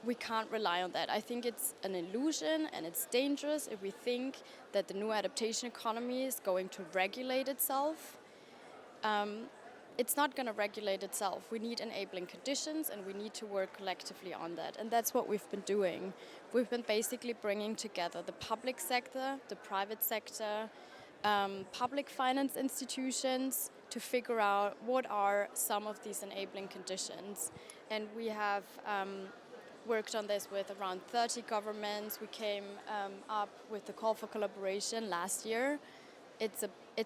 we can't rely on that. I think it's an illusion and it's dangerous if we think that the new adaptation economy is going to regulate itself. It's not going to regulate itself. We need enabling conditions and we need to work collectively on that. And that's what we've been doing. We've been basically bringing together the public sector, the private sector, public finance institutions to figure out what are some of these enabling conditions. And we have worked on this with around 30 governments. We came up with the call for collaboration last year. It's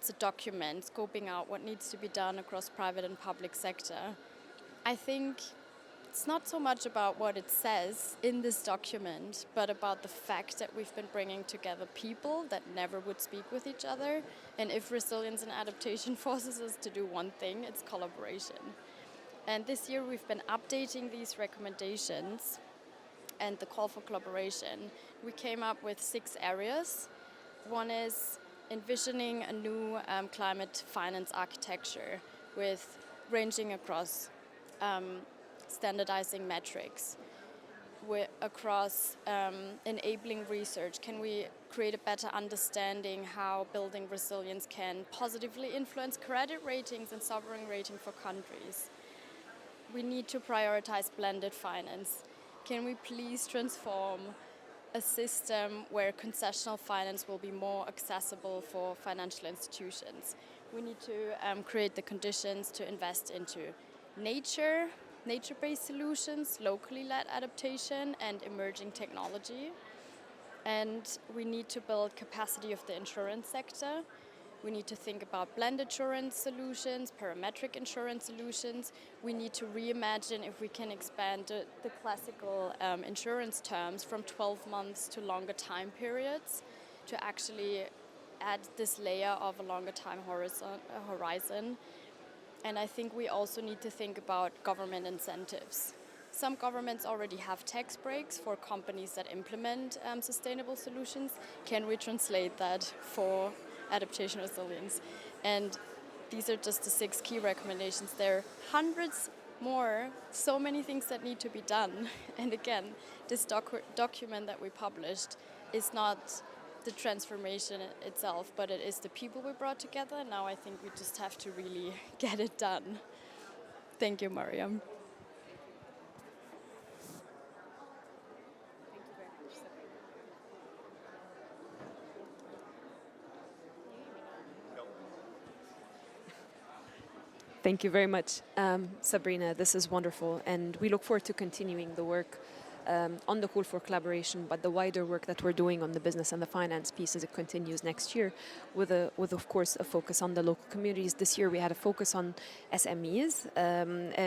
a document scoping out what needs to be done across private and public sector. I think it's not so much about what it says in this document, but about the fact that we've been bringing together people that never would speak with each other. And if resilience and adaptation forces us to do one thing, it's collaboration. And this year we've been updating these recommendations and the call for collaboration. We came up with 6 areas. One is envisioning a new climate finance architecture with ranging across standardizing metrics, across enabling research. Can we create a better understanding how building resilience can positively influence credit ratings and sovereign rating for countries? We need to prioritize blended finance. Can we please transform a system where concessional finance will be more accessible for financial institutions? We need to create the conditions to invest into nature-based solutions, locally led adaptation, and emerging technology. And we need to build capacity of the insurance sector. We need to think about blended insurance solutions, parametric insurance solutions. We need to reimagine if we can expand the classical insurance terms from 12 months to longer time periods to actually add this layer of a longer time horizon. And I think we also need to think about government incentives. Some governments already have tax breaks for companies that implement sustainable solutions. Can we translate that for adaptation resilience? And these are just the 6 key recommendations. There are hundreds more, so many things that need to be done. And again, this document that we published is not the transformation itself, but it is the people we brought together. Now I think we just have to really get it done. Thank you, Mariam. Thank you very much, Sabrina. This is wonderful, and we look forward to continuing the work on the call for collaboration, but the wider work that we're doing on the business and the finance piece as it continues next year, with of course a focus on the local communities. This year we had a focus on SMEs,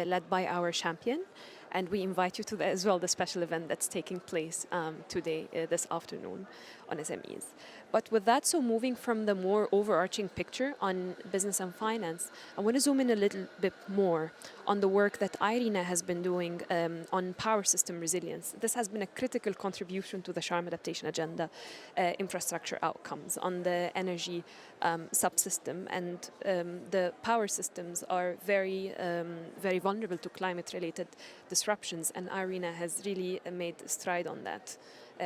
led by our champion, and we invite you to that as well, the special event that's taking place today, this afternoon, on SMEs. But with that, so moving from the more overarching picture on business and finance, I want to zoom in a little bit more on the work that Irina has been doing on power system resilience. This has been a critical contribution to the Sharm Adaptation Agenda infrastructure outcomes on the energy subsystem, and the power systems are very vulnerable to climate-related disruptions, and Irina has really made stride on that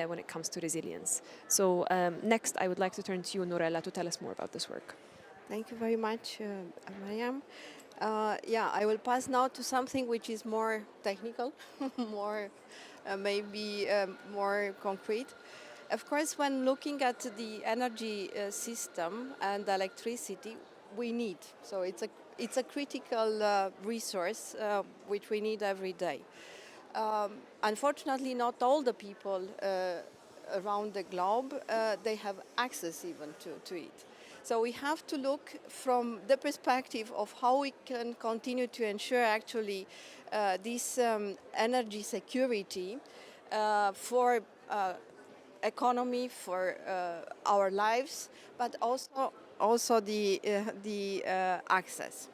when it comes to resilience. So next, I would like to turn to you, Norella, to tell us more about this work. Thank you very much, Mariam. Yeah, I will pass now to something which is more technical, more maybe more concrete. Of course, when looking at the energy system and electricity, we need. So it's a critical resource which we need every day. Unfortunately, not all the people around the globe they have access even to it. So we have to look from the perspective of how we can continue to ensure actually this energy security for economy, for our lives, but also the access.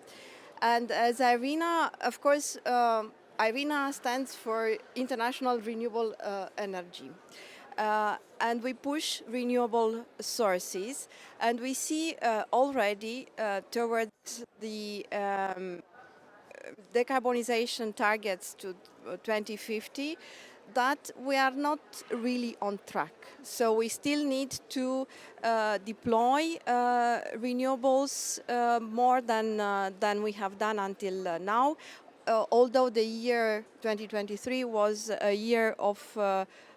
And as IRENA, of course, IRENA stands for International Renewable Energy. And we push renewable sources, and we see already towards the decarbonization targets to 2050 that we are not really on track. So we still need to deploy renewables more than we have done until now. Although the year 2023 was a year of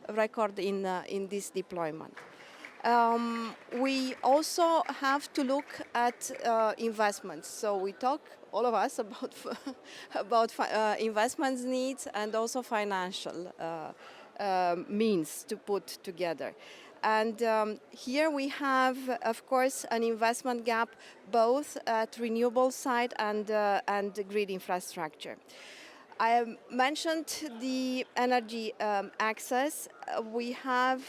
record in this deployment. We also have to look at investments. So we talk, all of us, about investments needs and also financial means to put together. And here we have, of course, an investment gap both at renewable side and grid infrastructure. I mentioned the energy access. We have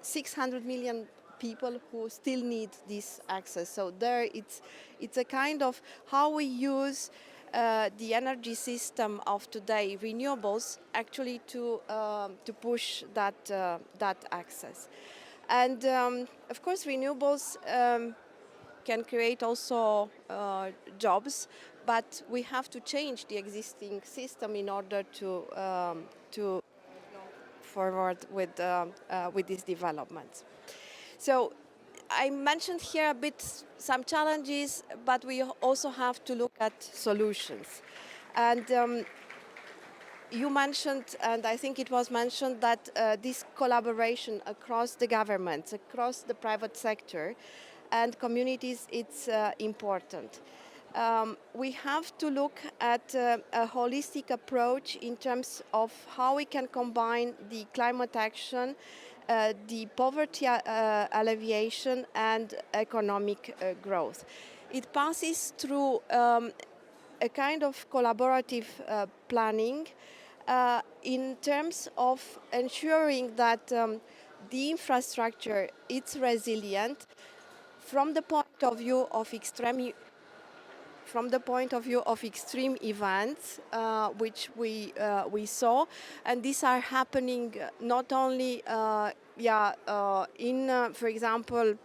600 million people who still need this access. So there it's a kind of how we use the energy system of today, renewables, actually to push that access. And of course, renewables can create also jobs, but we have to change the existing system in order to forward with these developments. So I mentioned here a bit some challenges, but we also have to look at solutions. And you mentioned, and I think it was mentioned, that this collaboration across the governments, across the private sector and communities, it's important. We have to look at a holistic approach in terms of how we can combine the climate action, the poverty alleviation, and economic growth. It passes through a kind of collaborative planning in terms of ensuring that the infrastructure is resilient from the point of view of extreme events, which we saw, and these are happening not only in, for example,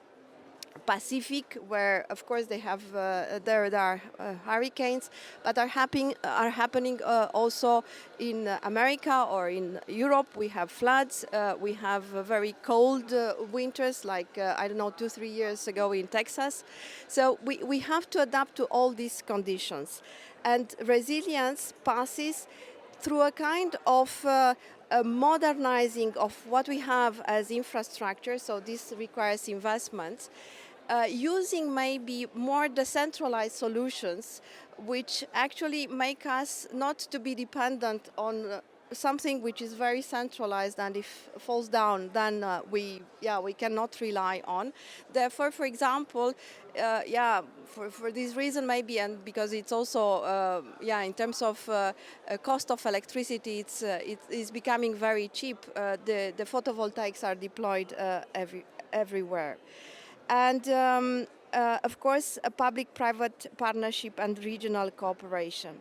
Pacific, where of course they have there are hurricanes, but are happening also in America or in Europe. We have floods. We have very cold winters, like I don't know, 2-3 years ago in Texas. So we have to adapt to all these conditions, and resilience passes through a kind of a modernizing of what we have as infrastructure. So this requires investments. Using maybe more decentralized solutions, which actually make us not to be dependent on something which is very centralized, and if falls down, then we cannot rely on. Therefore, for example, for this reason maybe, and because it's also in terms of cost of electricity, it is becoming very cheap. The photovoltaics are deployed everywhere. And of course, a public-private partnership and regional cooperation.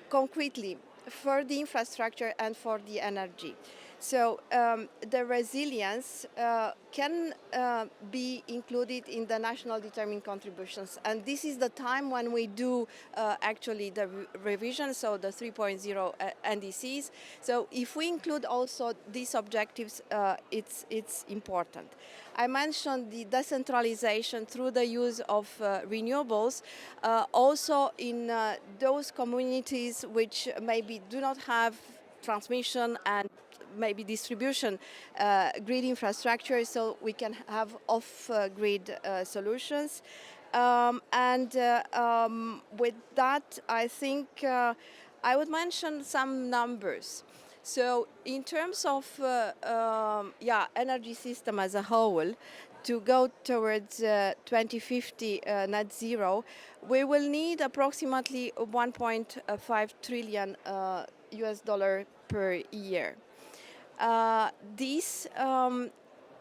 Concretely, for the infrastructure and for the energy. So the resilience can be included in the national determined contributions. And this is the time when we do actually the revision, so the 3.0 NDCs. So if we include also these objectives, it's important. I mentioned the decentralization through the use of renewables, also in those communities which maybe do not have transmission and maybe distribution grid infrastructure, so we can have off-grid solutions. With that, I think I would mention some numbers. So in terms of energy system as a whole, to go towards 2050 net zero, we will need approximately 1.5 trillion US dollar per year. This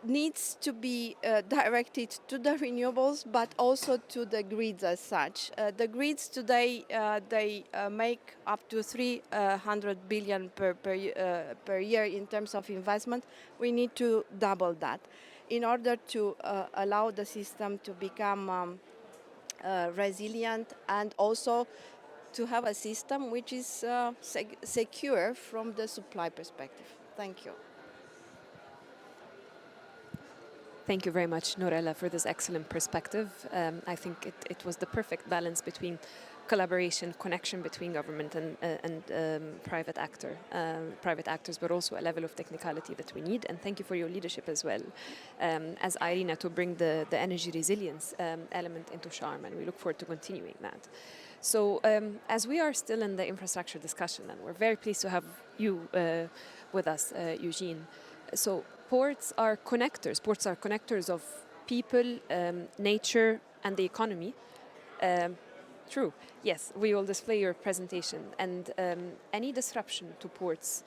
needs to be directed to the renewables, but also to the grids as such. The grids today, they make up to 300 billion per year in terms of investment. We need to double that in order to allow the system to become resilient, and also to have a system which is secure from the supply perspective. Thank you. Thank you very much, Norella, for this excellent perspective. I think it was the perfect balance between collaboration, connection between government and private actors, but also a level of technicality that we need. And thank you for your leadership as well, as Irina, to bring the energy resilience element into Sharm, and we look forward to continuing that. So as we are still in the infrastructure discussion, and we're very pleased to have you with us, Eugene. So ports are connectors. Ports are connectors of people, nature, and the economy. True. Yes, we will display your presentation. And any disruption to ports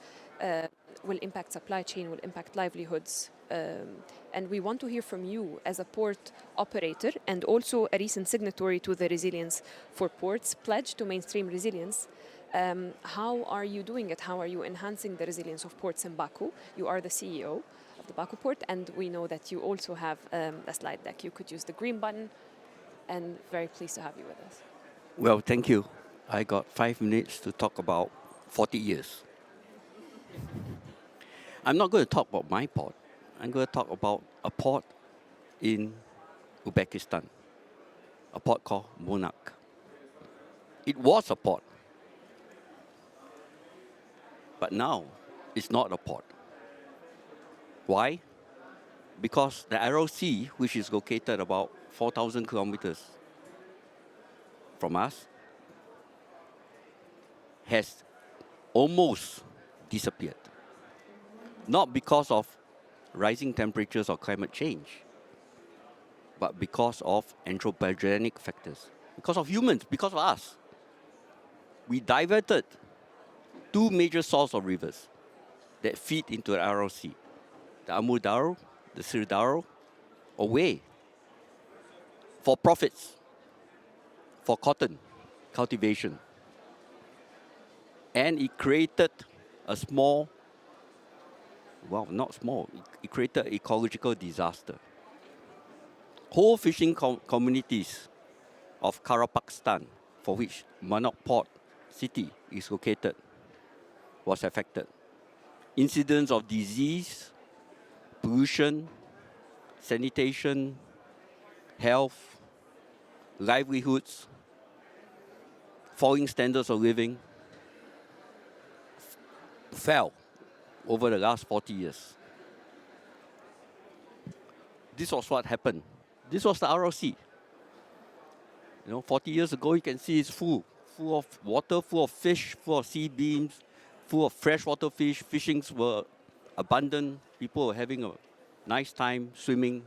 will impact supply chain, will impact livelihoods. And we want to hear from you as a port operator and also a recent signatory to the Resilience for Ports pledge to mainstream resilience. How are you doing it? How are you enhancing the resilience of ports in Baku? You are the CEO of the Baku port, and we know that you also have a slide deck. You could use the green button, and very pleased to have you with us. Well, thank you. I got 5 minutes to talk about 40 years. I'm not going to talk about my port. I'm going to talk about a port in Uzbekistan, a port called Monarch. It was a port, but now it's not a port. Why? Because the ROC, which is located about 4,000 kilometers from us, has almost disappeared. Not because of rising temperatures or climate change, but because of anthropogenic factors. Because of humans, because of us. We diverted 2 major sources of rivers that feed into the ROC, the Amur Darro, the Sir Darro, away for profits, for cotton cultivation. And it created a small, well, not small, it created ecological disaster. Whole fishing communities of Karapakstan, for which Monarch Port City is located, was affected. Incidents of disease, pollution, sanitation, health, livelihoods, falling standards of living fell over the last 40 years. This was what happened. This was the ROC. 40 years ago, you can see it's full of water, full of fish, full of sea beams, full of freshwater fish. Fishings were abundant. People were having a nice time swimming.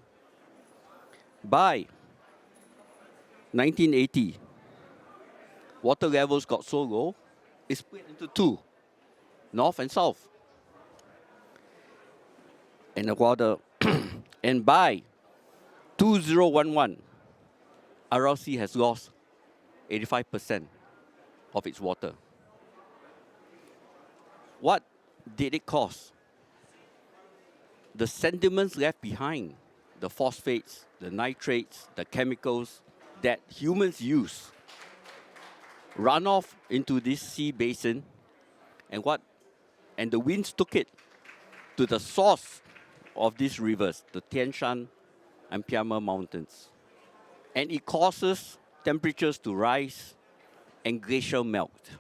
By 1980, water levels got so low, it split into 2, north and south. And by 2011, ROC has lost 85% of its water. What did it cost the sediments left behind, the phosphates, the nitrates, the chemicals that humans use, run off into this sea basin, and the winds took it to the source of these rivers, the Tian Shan and Piama mountains. And it causes temperatures to rise and glacial melt.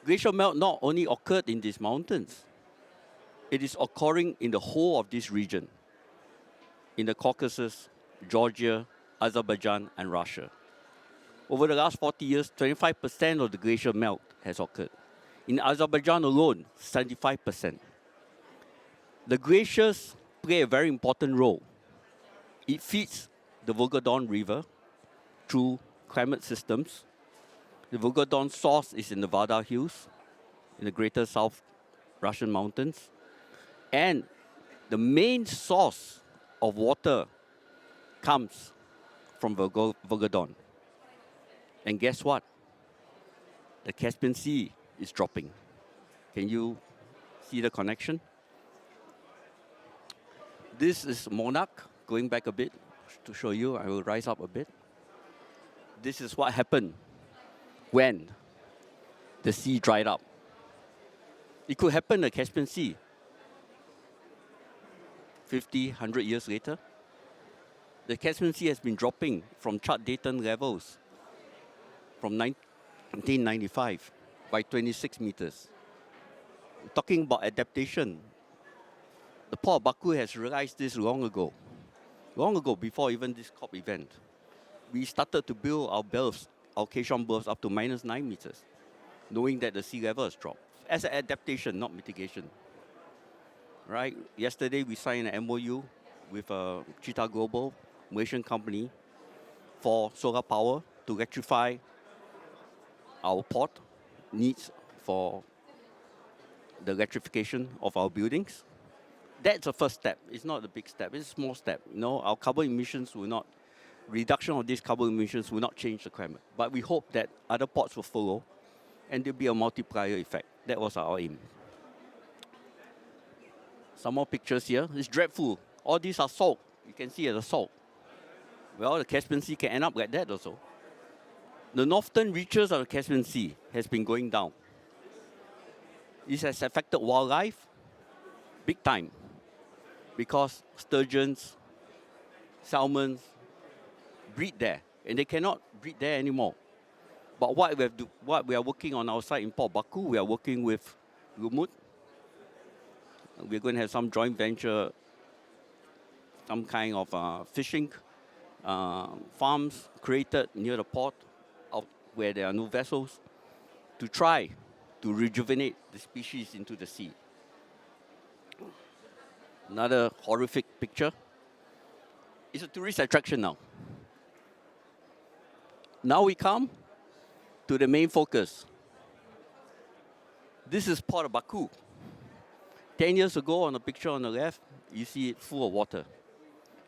Glacial melt not only occurred in these mountains, it is occurring in the whole of this region, in the Caucasus, Georgia, Azerbaijan, and Russia. Over the last 40 years, 25% of the glacial melt has occurred. In Azerbaijan alone, 75%. The glaciers play a very important role. It feeds the Volga-Don River through climate systems. The Volga-Don source is in the Vardar Hills, in the greater South Russian mountains. And the main source of water comes from Volga-Don. And guess what? The Caspian Sea is dropping. Can you see the connection? This is Monarch, going back a bit to show you. I will rise up a bit. This is what happened when the sea dried up. It could happen in the Caspian Sea 50, 100 years later. The Caspian Sea has been dropping from chart datum levels from 1995 by 26 meters. Talking about adaptation, the Port of Baku has realized this long ago, before even this COP event. We started to build our berths, our Keishan berths up to -9 meters, knowing that the sea level has dropped. As an adaptation, not mitigation. Right? Yesterday, we signed an MOU with Cheetah Global, Malaysian company, for solar power to electrify our port needs for the electrification of our buildings. That's the first step. It's not a big step. It's a small step. Our carbon emissions will not, reduction of these carbon emissions will not change the climate. But we hope that other ports will follow, and there'll be a multiplier effect. That was our aim. Some more pictures here. It's dreadful. All these are salt. You can see it as salt. Well, the Caspian Sea can end up like that also. The northern reaches of the Caspian Sea has been going down. This has affected wildlife big time because sturgeons, salmons breed there, and they cannot breed there anymore. But what we are working on our side in Port Baku, we are working with Lumut. We're going to have some joint venture, some kind of fishing farms created near the port, out where there are no vessels, to try to rejuvenate the species into the sea. Another horrific picture. It's a tourist attraction now. Now we come to the main focus. This is Port of Baku. 10 years ago, on the picture on the left, you see it full of water.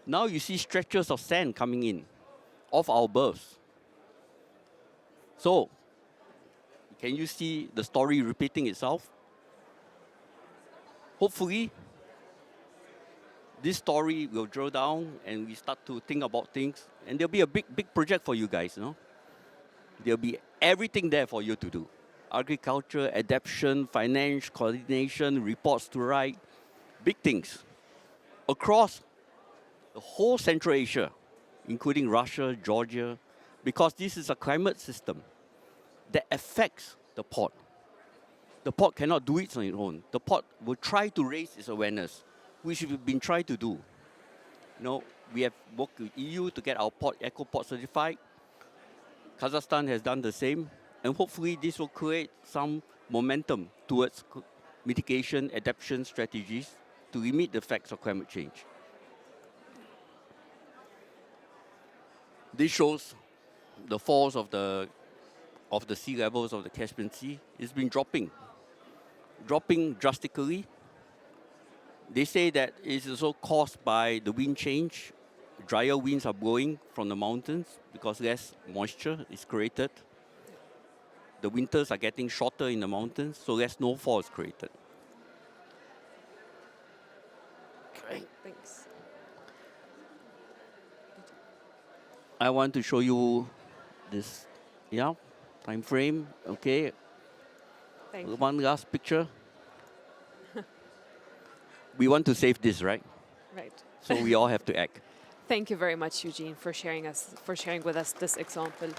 Now you see stretches of sand coming in off our berths. So, can you see the story repeating itself? Hopefully, this story will drill down and we start to think about things. And there'll be a big project for you guys, There'll be everything there for you to do. Agriculture, adaptation, finance, coordination, reports to write, big things. Across the whole Central Asia, including Russia, Georgia, because this is a climate system that affects the port. The port cannot do it on its own. The port will try to raise its awareness, which we've been trying to do. We have worked with EU to get our port EcoPort certified. Kazakhstan has done the same, and hopefully this will create some momentum towards mitigation, adaptation strategies to limit the effects of climate change. This shows the falls of the sea levels of the Caspian Sea. It's been dropping drastically. They say that it's also caused by the wind change. Drier winds are blowing from the mountains because less moisture is created. The winters are getting shorter in the mountains, so less snowfall is created. I want to show you this, time frame. Okay, Thank you. one last picture. We want to save this, right? Right. So we all have to act. Thank you very much, Eugene, for sharing with us this example.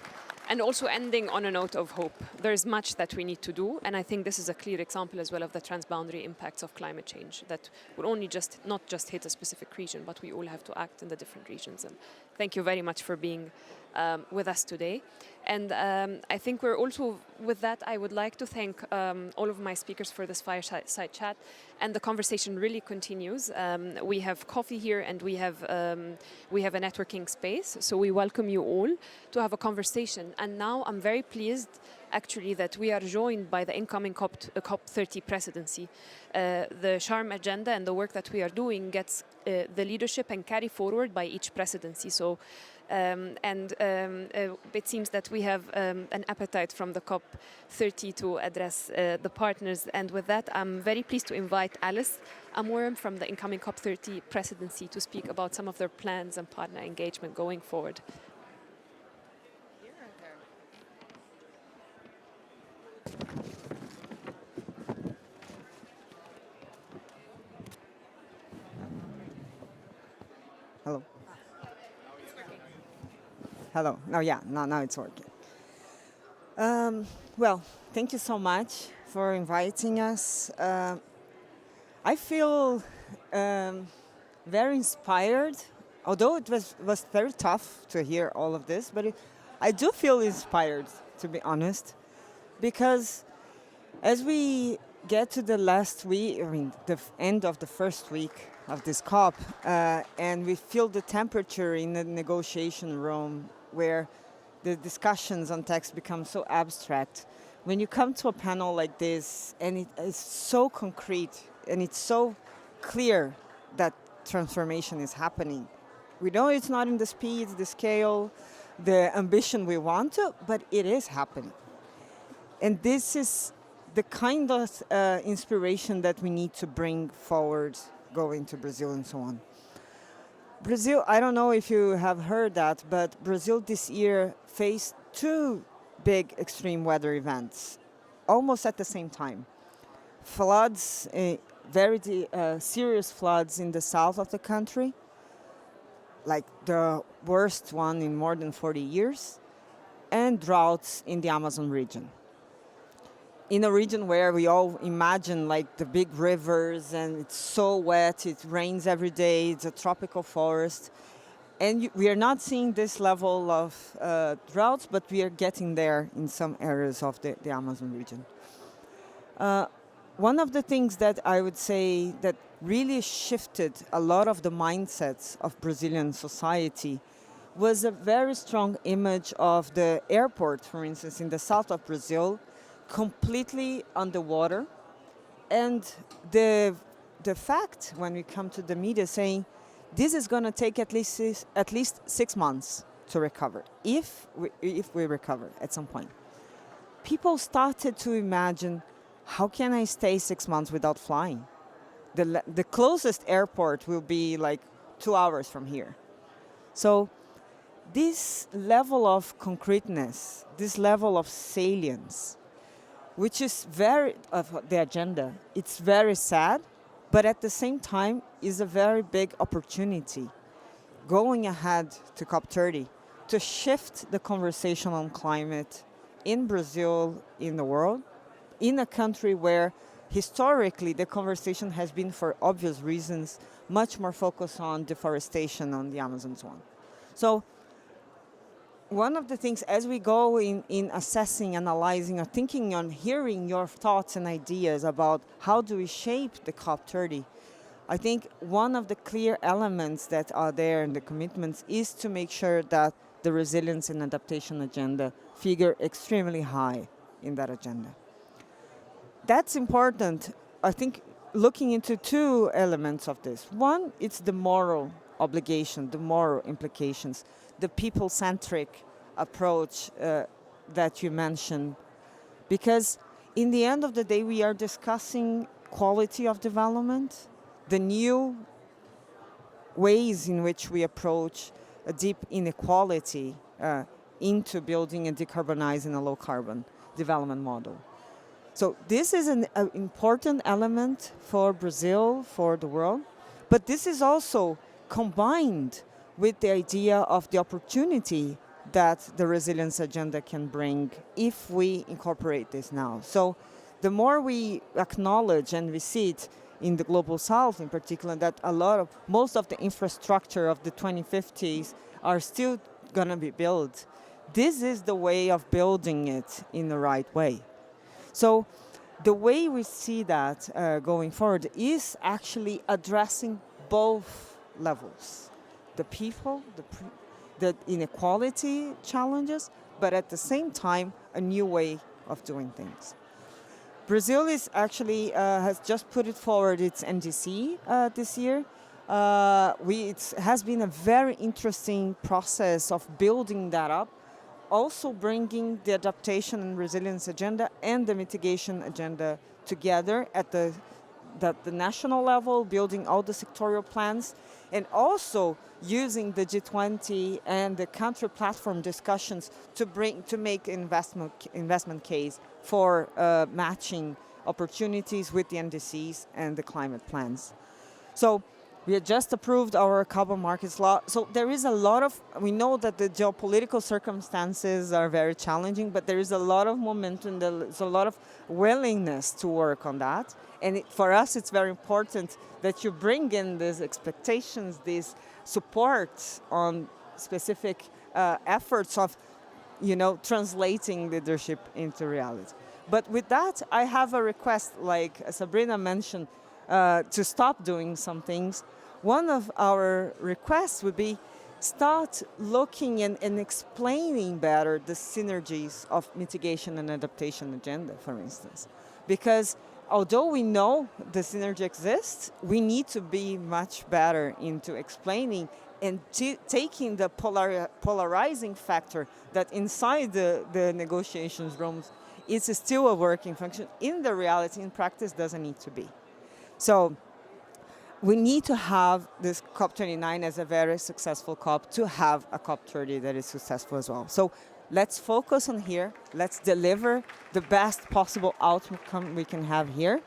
And also ending on a note of hope. There's much that we need to do, and I think this is a clear example as well of the transboundary impacts of climate change that will only not just hit a specific region, but we all have to act in the different regions. And thank you very much for being with us today. And I think we're also, with that, I would like to thank all of my speakers for this fireside chat. And the conversation really continues. We have coffee here, and we have a networking space. So we welcome you all to have a conversation. And now I'm very pleased, actually, that we are joined by the incoming COP30 presidency. The Sharm agenda and the work that we are doing gets the leadership and carry forward by each presidency. So. It seems that we have an appetite from the COP30 to address the partners. And with that, I'm very pleased to invite Alice Amworm from the incoming COP30 presidency to speak about some of their plans and partner engagement going forward. Hello. Hello. Now it's working. Well, thank you so much for inviting us. I feel very inspired, although it was very tough to hear all of this, but I do feel inspired, to be honest, because as we get to the last week, the end of the first week of this COP, and we feel the temperature in the negotiation room where the discussions on text become so abstract. When you come to a panel like this, and it is so concrete, and it's so clear that transformation is happening. We know it's not in the speed, the scale, the ambition we want to, but it is happening. And this is the kind of inspiration that we need to bring forward going to Brazil and so on. Brazil, I don't know if you have heard that, but Brazil this year faced two big extreme weather events, almost at the same time. Floods, very serious floods in the south of the country, like the worst one in more than 40 years, and droughts in the Amazon region. In a region where we all imagine like the big rivers and it's so wet, it rains every day, it's a tropical forest. And we are not seeing this level of droughts, but we are getting there in some areas of the Amazon region. One of the things that I would say that really shifted a lot of the mindsets of Brazilian society was a very strong image of the airport, for instance, in the south of Brazil, completely underwater, and the fact when we come to the media saying this is going to take at least 6 months to recover, if we recover at some point. People started to imagine, how can I stay 6 months without flying? The closest airport will be like 2 hours from here. So this level of concreteness, this level of salience, which is of the agenda, it's very sad, but at the same time is a very big opportunity going ahead to COP30 to shift the conversation on climate in Brazil, in the world, in a country where historically the conversation has been, for obvious reasons, much more focused on deforestation on the Amazon zone. So one of the things as we go in assessing, analyzing, or thinking on hearing your thoughts and ideas about how do we shape the COP30, I think one of the clear elements that are there in the commitments is to make sure that the resilience and adaptation agenda figure extremely high in that agenda. That's important, I think, looking into two elements of this. One, it's the moral obligation, the moral implications, the people-centric approach that you mentioned. Because in the end of the day, we are discussing quality of development, the new ways in which we approach a deep inequality into building and decarbonizing a low carbon development model. So this is an important element for Brazil, for the world, but this is also combined with the idea of the opportunity that the resilience agenda can bring if we incorporate this now. So the more we acknowledge, and we see it in the global south in particular, that most of the infrastructure of the 2050s are still going to be built. This is the way of building it in the right way. So the way we see that going forward is actually addressing both levels, the people, the inequality challenges, but at the same time, a new way of doing things. Brazil is actually has just put it forward its NDC this year. It has been a very interesting process of building that up, also bringing the adaptation and resilience agenda and the mitigation agenda together at the national level, building all the sectorial plans, and also using the G20 and the country platform discussions to make investment case for matching opportunities with the NDCs and the climate plans. So we had just approved our carbon markets law. So there is we know that the geopolitical circumstances are very challenging, but there is a lot of momentum, there's a lot of willingness to work on that. And for us, it's very important that you bring in these expectations, these supports on specific efforts of, translating leadership into reality. But with that, I have a request, like Sabrina mentioned, to stop doing some things. One of our requests would be start looking and explaining better the synergies of mitigation and adaptation agenda, for instance. Because although we know the synergy exists, we need to be much better into explaining and taking the polarizing factor that inside the negotiations rooms is still a working function. In the reality, in practice, doesn't need to be. So we need to have this COP29 as a very successful COP to have a COP30 that is successful as well. So let's focus on here. Let's deliver the best possible outcome we can have here.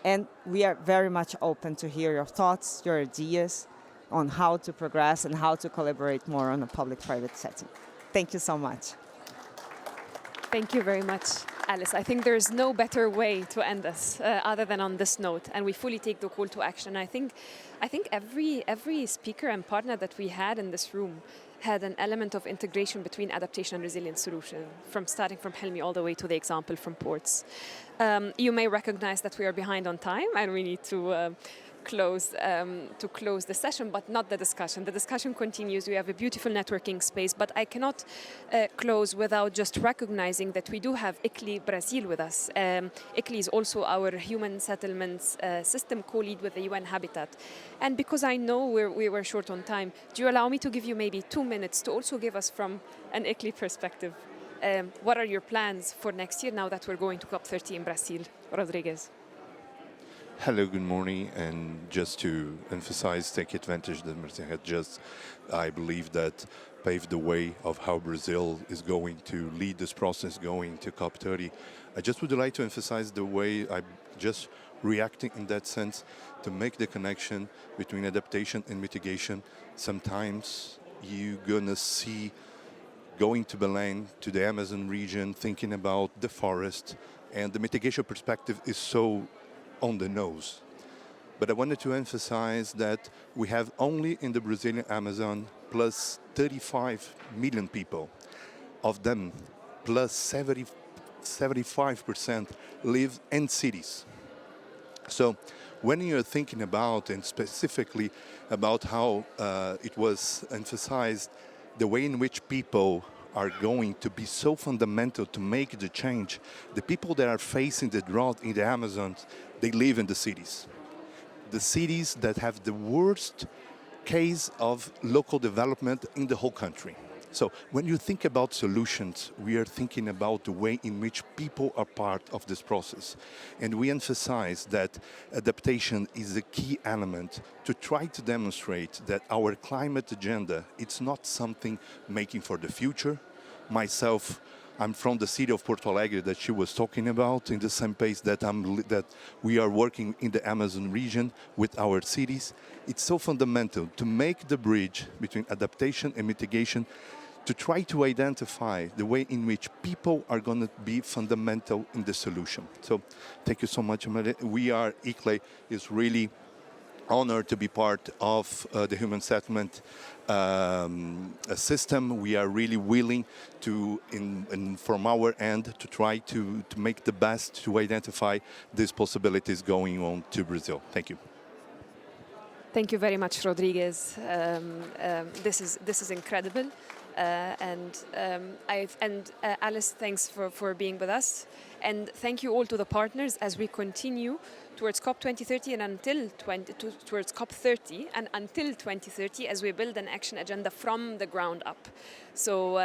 And we are very much open to hear your thoughts, your ideas on how to progress and how to collaborate more on a public-private setting. Thank you so much. Thank you very much, Alice. I think there's no better way to end this other than on this note, and we fully take the call to action. I think every speaker and partner that we had in this room had an element of integration between adaptation and resilience solution, starting from Helmi all the way to the example from ports. You may recognize that we are behind on time, and we need to close the session, but not the discussion. The discussion continues. We have a beautiful networking space, but I cannot close without just recognizing that we do have ICLEI Brazil with us. ICLEI is also our human settlements system co-lead with the UN Habitat. And because I know we were short on time, do you allow me to give you maybe 2 minutes to also give us from an ICLEI perspective? What are your plans for next year now that we're going to COP30 in Brazil? Rodriguez. Hello, good morning. And just to emphasize, take advantage that Martin had just, I believe that paved the way of how Brazil is going to lead this process going to COP30. I just would like to emphasize the way I'm just reacting in that sense to make the connection between adaptation and mitigation. Sometimes you're going to see going to Belém, to the Amazon region, thinking about the forest, and the mitigation perspective is so on the nose. But I wanted to emphasize that we have only in the Brazilian Amazon plus 35 million people. Of them, plus 75% live in cities. So when you're thinking about, and specifically about how it was emphasized, the way in which people are going to be so fundamental to make the change, the people that are facing the drought in the Amazon, they live in the cities. The cities that have the worst case of local development in the whole country. So when you think about solutions, we are thinking about the way in which people are part of this process. And we emphasize that adaptation is a key element to try to demonstrate that our climate agenda, it's not something making for the future. Myself, I'm from the city of Porto Alegre that she was talking about, in the same pace that that we are working in the Amazon region with our cities. It's so fundamental to make the bridge between adaptation and mitigation, to try to identify the way in which people are going to be fundamental in the solution. So thank you so much, Maria. We are, ICLE is really honored to be part of the human settlement system. We are really willing to, from our end, to try to make the best to identify these possibilities going on to Brazil. Thank you. Thank you very much, Rodriguez. This is incredible. Alice, thanks for being with us. And thank you all to the partners as we continue towards COP 2030 and towards COP 30 and until 2030 as we build an action agenda from the ground up. So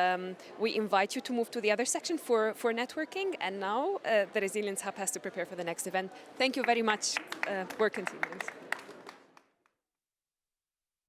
we invite you to move to the other section for networking. And now the Resilience Hub has to prepare for the next event. Thank you very much. Work continues.